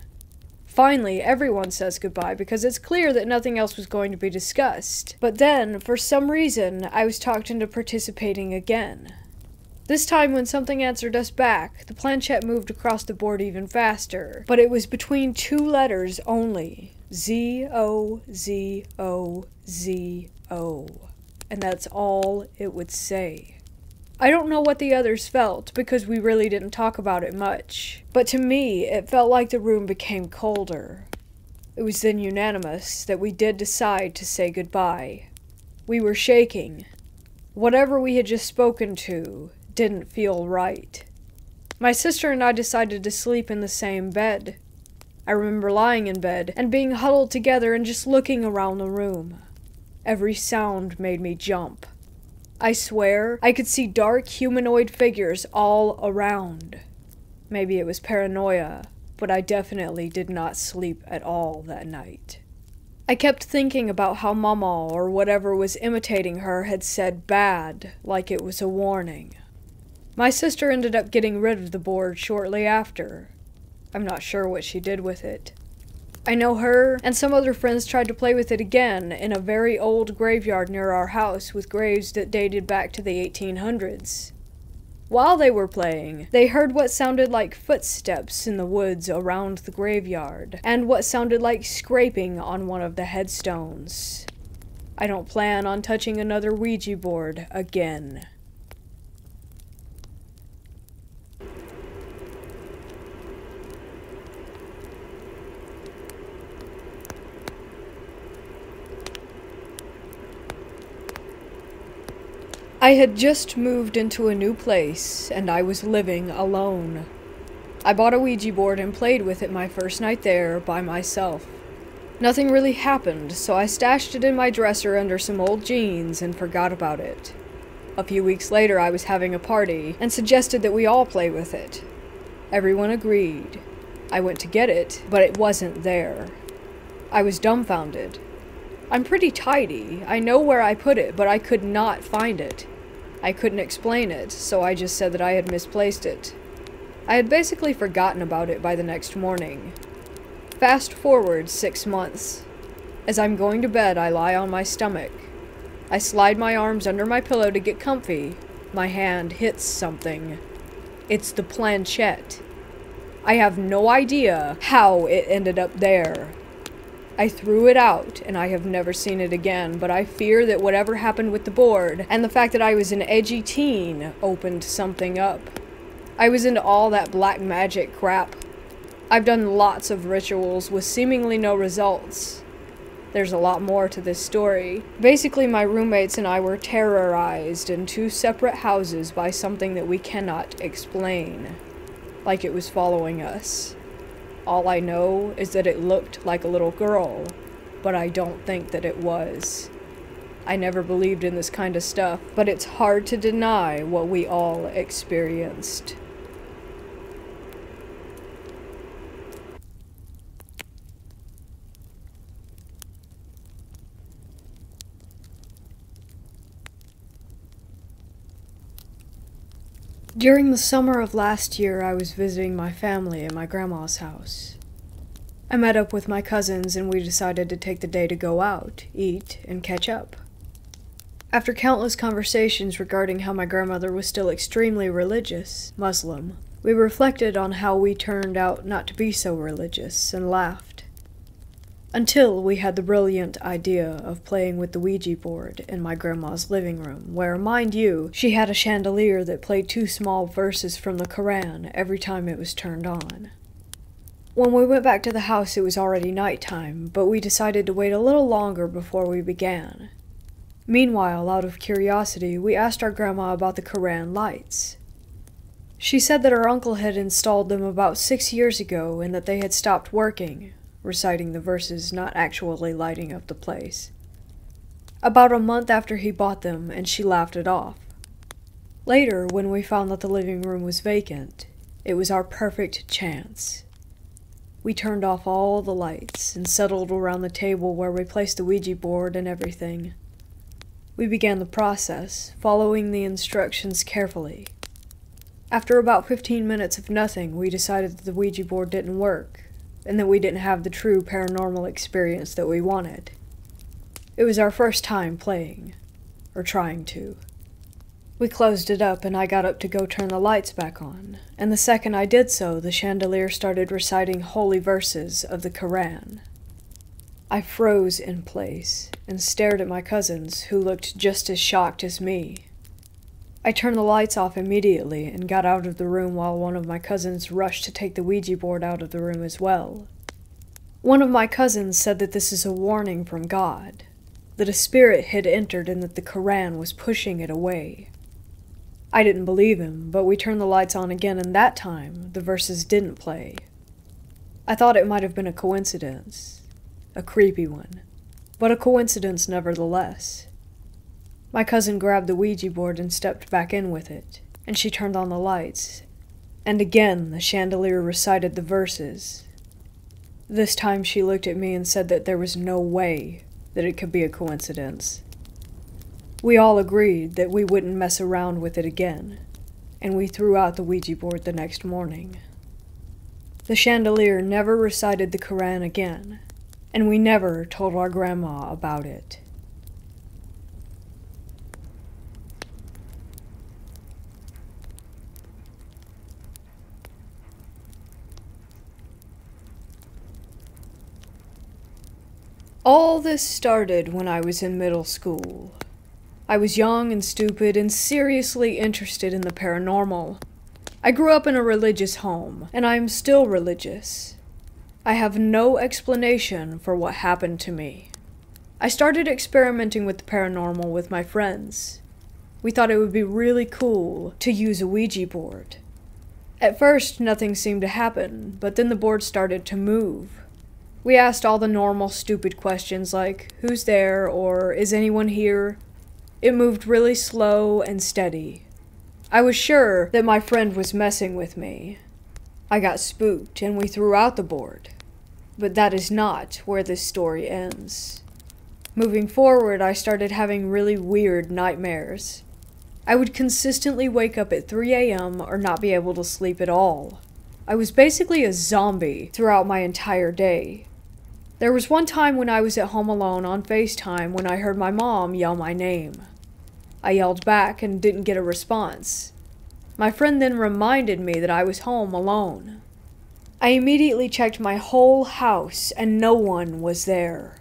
Finally, everyone says goodbye because it's clear that nothing else was going to be discussed. But then, for some reason, I was talked into participating again. This time when something answered us back, the planchette moved across the board even faster, but it was between two letters only. Z-O-Z-O-Z-O. And that's all it would say. I don't know what the others felt, because we really didn't talk about it much. But to me, it felt like the room became colder. It was then unanimous that we did decide to say goodbye. We were shaking. Whatever we had just spoken to didn't feel right. My sister and I decided to sleep in the same bed. I remember lying in bed and being huddled together and just looking around the room. Every sound made me jump. I swear, I could see dark humanoid figures all around. Maybe it was paranoia, but I definitely did not sleep at all that night. I kept thinking about how Mama or whatever was imitating her had said bad, like it was a warning. My sister ended up getting rid of the board shortly after. I'm not sure what she did with it. I know her and some other friends tried to play with it again in a very old graveyard near our house with graves that dated back to the 1800s. While they were playing, they heard what sounded like footsteps in the woods around the graveyard, and what sounded like scraping on one of the headstones. I don't plan on touching another Ouija board again. I had just moved into a new place, and I was living alone. I bought a Ouija board and played with it my first night there by myself. Nothing really happened, so I stashed it in my dresser under some old jeans and forgot about it. A few weeks later I was having a party, and suggested that we all play with it. Everyone agreed. I went to get it, but it wasn't there. I was dumbfounded. I'm pretty tidy. I know where I put it, but I could not find it. I couldn't explain it, so I just said that I had misplaced it. I had basically forgotten about it by the next morning. Fast forward 6 months. As I'm going to bed, I lie on my stomach. I slide my arms under my pillow to get comfy. My hand hits something. It's the planchette. I have no idea how it ended up there. I threw it out, and I have never seen it again, but I fear that whatever happened with the board, and the fact that I was an edgy teen, opened something up. I was into all that black magic crap. I've done lots of rituals with seemingly no results. There's a lot more to this story. Basically, my roommates and I were terrorized in 2 separate houses by something that we cannot explain. Like it was following us. All I know is that it looked like a little girl, but I don't think that it was. I never believed in this kind of stuff, but it's hard to deny what we all experienced. During the summer of last year, I was visiting my family at my grandma's house. I met up with my cousins and we decided to take the day to go out, eat, and catch up. After countless conversations regarding how my grandmother was still extremely religious, Muslim, we reflected on how we turned out not to be so religious and laughed. Until we had the brilliant idea of playing with the Ouija board in my grandma's living room, where, mind you, she had a chandelier that played 2 small verses from the Quran every time it was turned on. When we went back to the house, it was already nighttime, but we decided to wait a little longer before we began. Meanwhile, out of curiosity, we asked our grandma about the Quran lights. She said that her uncle had installed them about 6 years ago and that they had stopped working, reciting the verses, not actually lighting up the place. About a month after he bought them, and she laughed it off. Later, when we found that the living room was vacant, it was our perfect chance. We turned off all the lights and settled around the table where we placed the Ouija board and everything. We began the process, following the instructions carefully. After about 15 minutes of nothing, we decided that the Ouija board didn't work, and that we didn't have the true paranormal experience that we wanted. It was our first time playing, or trying to. We closed it up and I got up to go turn the lights back on, and the second I did so, the chandelier started reciting holy verses of the Quran. I froze in place and stared at my cousins, who looked just as shocked as me. I turned the lights off immediately and got out of the room while one of my cousins rushed to take the Ouija board out of the room as well. One of my cousins said that this is a warning from God, that a spirit had entered and that the Quran was pushing it away. I didn't believe him, but we turned the lights on again, and that time the verses didn't play. I thought it might have been a coincidence, a creepy one, but a coincidence nevertheless. My cousin grabbed the Ouija board and stepped back in with it, and she turned on the lights, and again the chandelier recited the verses. This time she looked at me and said that there was no way that it could be a coincidence. We all agreed that we wouldn't mess around with it again, and we threw out the Ouija board the next morning. The chandelier never recited the Quran again, and we never told our grandma about it. All this started when I was in middle school. I was young and stupid and seriously interested in the paranormal. I grew up in a religious home, and I am still religious. I have no explanation for what happened to me. I started experimenting with the paranormal with my friends. We thought it would be really cool to use a Ouija board. At first, nothing seemed to happen, but then the board started to move. We asked all the normal stupid questions like, "Who's there?" or "Is anyone here?" It moved really slow and steady. I was sure that my friend was messing with me. I got spooked and we threw out the board. But that is not where this story ends. Moving forward, I started having really weird nightmares. I would consistently wake up at 3 a.m. or not be able to sleep at all. I was basically a zombie throughout my entire day. There was one time when I was at home alone on FaceTime when I heard my mom yell my name. I yelled back and didn't get a response. My friend then reminded me that I was home alone. I immediately checked my whole house and no one was there.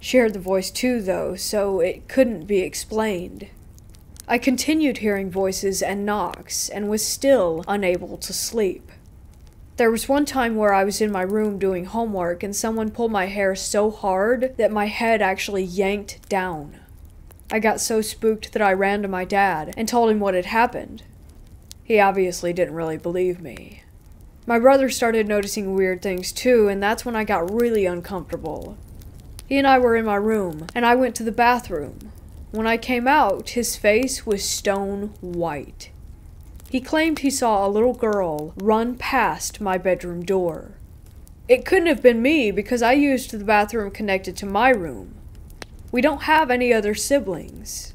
She heard the voice too though, so it couldn't be explained. I continued hearing voices and knocks and was still unable to sleep. There was one time where I was in my room doing homework and someone pulled my hair so hard that my head actually yanked down. I got so spooked that I ran to my dad and told him what had happened. He obviously didn't really believe me. My brother started noticing weird things too, and that's when I got really uncomfortable. He and I were in my room, and I went to the bathroom. When I came out, his face was stone white. He claimed he saw a little girl run past my bedroom door. It couldn't have been me because I used the bathroom connected to my room. We don't have any other siblings.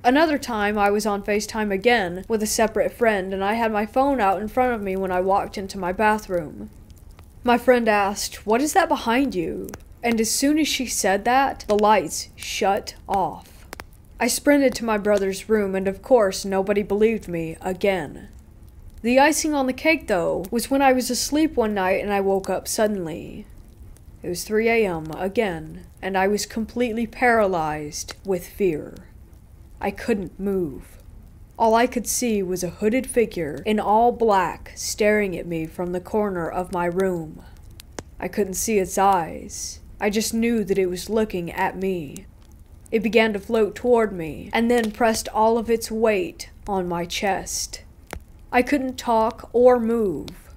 Another time I was on FaceTime again with a separate friend and I had my phone out in front of me when I walked into my bathroom. My friend asked, "What is that behind you?" And as soon as she said that, the lights shut off. I sprinted to my brother's room and of course nobody believed me again. The icing on the cake though was when I was asleep one night and I woke up suddenly. It was 3 a.m. again and I was completely paralyzed with fear. I couldn't move. All I could see was a hooded figure in all black staring at me from the corner of my room. I couldn't see its eyes. I just knew that it was looking at me. It began to float toward me, and then pressed all of its weight on my chest. I couldn't talk or move.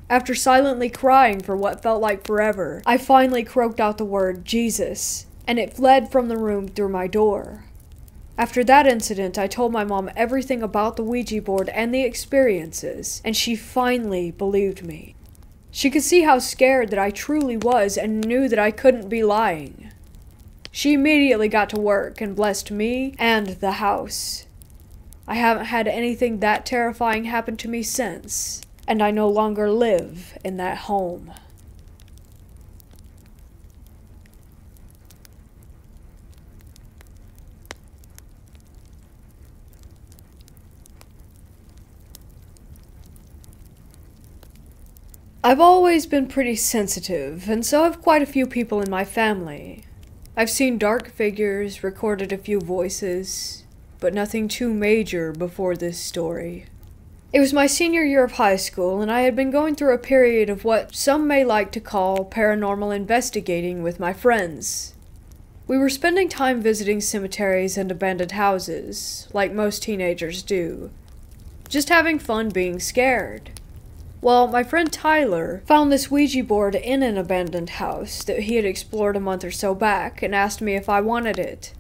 After silently crying for what felt like forever, I finally croaked out the word Jesus, and it fled from the room through my door. After that incident, I told my mom everything about the Ouija board and the experiences, and she finally believed me. She could see how scared that I truly was and knew that I couldn't be lying. She immediately got to work and blessed me and the house. I haven't had anything that terrifying happen to me since, and I no longer live in that home. I've always been pretty sensitive, and so have quite a few people in my family. I've seen dark figures, recorded a few voices, but nothing too major before this story. It was my senior year of high school, and I had been going through a period of what some may like to call paranormal investigating with my friends. We were spending time visiting cemeteries and abandoned houses, like most teenagers do, just having fun being scared. Well, my friend Tyler found this Ouija board in an abandoned house that he had explored a month or so back and asked me if I wanted it.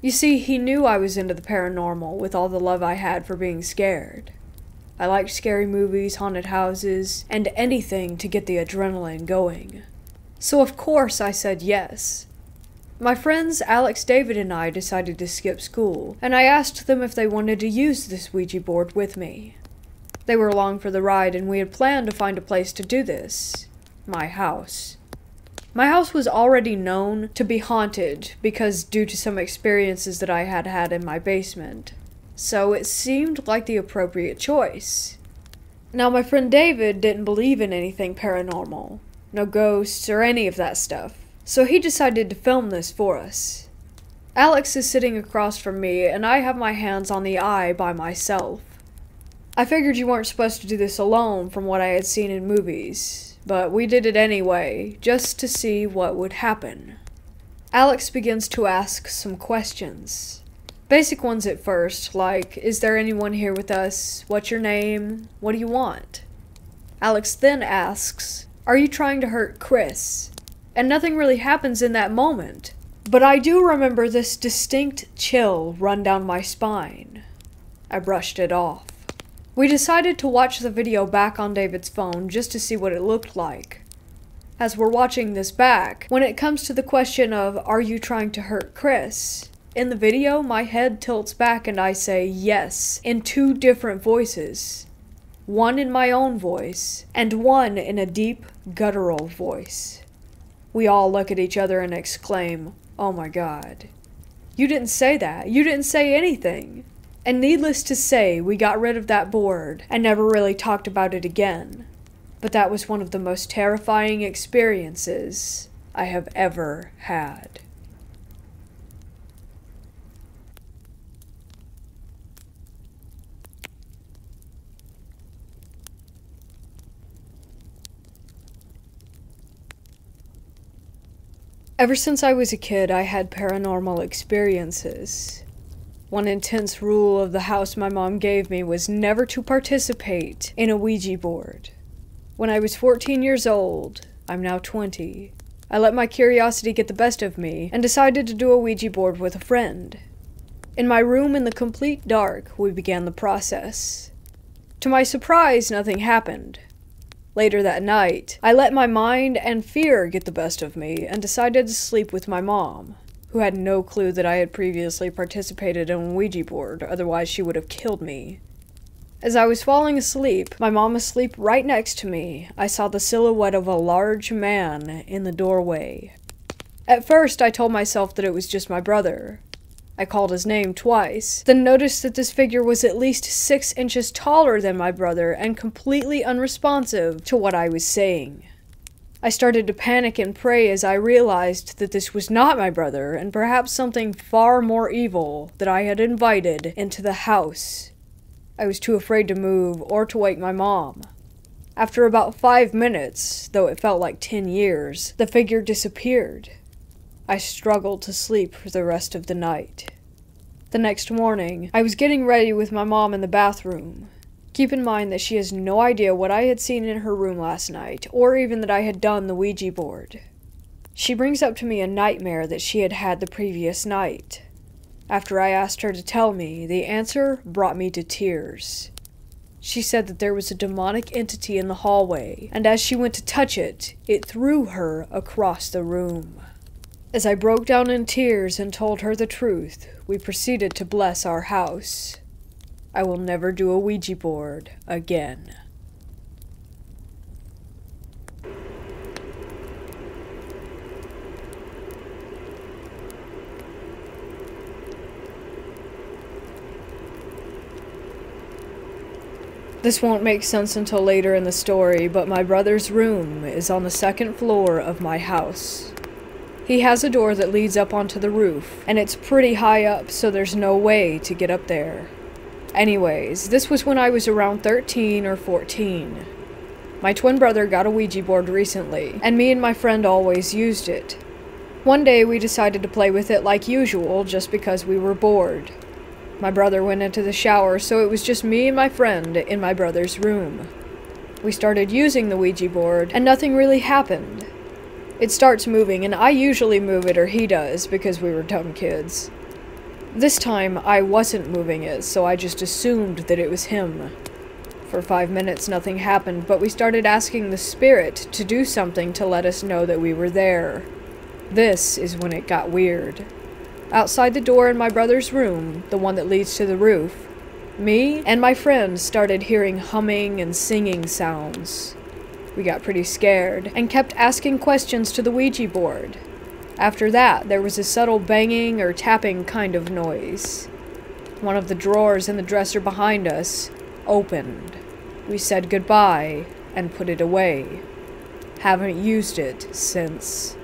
You see, he knew I was into the paranormal with all the love I had for being scared. I liked scary movies, haunted houses, and anything to get the adrenaline going. So of course I said yes. My friends Alex, David, and I decided to skip school, and I asked them if they wanted to use this Ouija board with me. They were along for the ride, and we had planned to find a place to do this. My house. My house was already known to be haunted because due to some experiences that I had had in my basement. So it seemed like the appropriate choice. Now my friend David didn't believe in anything paranormal. No ghosts or any of that stuff. So he decided to film this for us. Alex is sitting across from me, and I have my hands on the eye by myself. I figured you weren't supposed to do this alone from what I had seen in movies, but we did it anyway, just to see what would happen. Alex begins to ask some questions. Basic ones at first, like, is there anyone here with us? What's your name? What do you want? Alex then asks, are you trying to hurt Chris? And nothing really happens in that moment. But I do remember this distinct chill run down my spine. I brushed it off. We decided to watch the video back on David's phone just to see what it looked like. As we're watching this back, when it comes to the question of, are you trying to hurt Chris? In the video, my head tilts back and I say yes, in two different voices. One in my own voice, and one in a deep, guttural voice. We all look at each other and exclaim, oh my god. You didn't say that. You didn't say anything. And needless to say, we got rid of that board and never really talked about it again. But that was one of the most terrifying experiences I have ever had. Ever since I was a kid, I had paranormal experiences. One intense rule of the house my mom gave me was never to participate in a Ouija board. When I was 14 years old, I'm now 20, I let my curiosity get the best of me and decided to do a Ouija board with a friend. In my room in the complete dark, we began the process. To my surprise, nothing happened. Later that night, I let my mind and fear get the best of me and decided to sleep with my mom, who had no clue that I had previously participated in a Ouija board, otherwise she would have killed me. As I was falling asleep, my mom asleep right next to me, I saw the silhouette of a large man in the doorway. At first, I told myself that it was just my brother. I called his name twice, then noticed that this figure was at least 6 inches taller than my brother and completely unresponsive to what I was saying. I started to panic and pray as I realized that this was not my brother and perhaps something far more evil that I had invited into the house. I was too afraid to move or to wake my mom. After about 5 minutes, though it felt like 10 years, the figure disappeared. I struggled to sleep for the rest of the night. The next morning, I was getting ready with my mom in the bathroom. Keep in mind that she has no idea what I had seen in her room last night, or even that I had done the Ouija board. She brings up to me a nightmare that she had had the previous night. After I asked her to tell me, the answer brought me to tears. She said that there was a demonic entity in the hallway, and as she went to touch it, it threw her across the room. As I broke down in tears and told her the truth, we proceeded to bless our house. I will never do a Ouija board again. This won't make sense until later in the story, but my brother's room is on the second floor of my house. He has a door that leads up onto the roof, and it's pretty high up, so there's no way to get up there. Anyways, this was when I was around 13 or 14. My twin brother got a Ouija board recently, and me and my friend always used it. One day we decided to play with it like usual just because we were bored. My brother went into the shower, so it was just me and my friend in my brother's room. We started using the Ouija board, and nothing really happened. It starts moving, and I usually move it or he does, because we were dumb kids. This time, I wasn't moving it, so I just assumed that it was him. For 5 minutes, nothing happened, but we started asking the spirit to do something to let us know that we were there. This is when it got weird. Outside the door in my brother's room, the one that leads to the roof, me and my friend started hearing humming and singing sounds. We got pretty scared, and kept asking questions to the Ouija board. After that, there was a subtle banging or tapping kind of noise. One of the drawers in the dresser behind us opened. We said goodbye and put it away. Haven't used it since.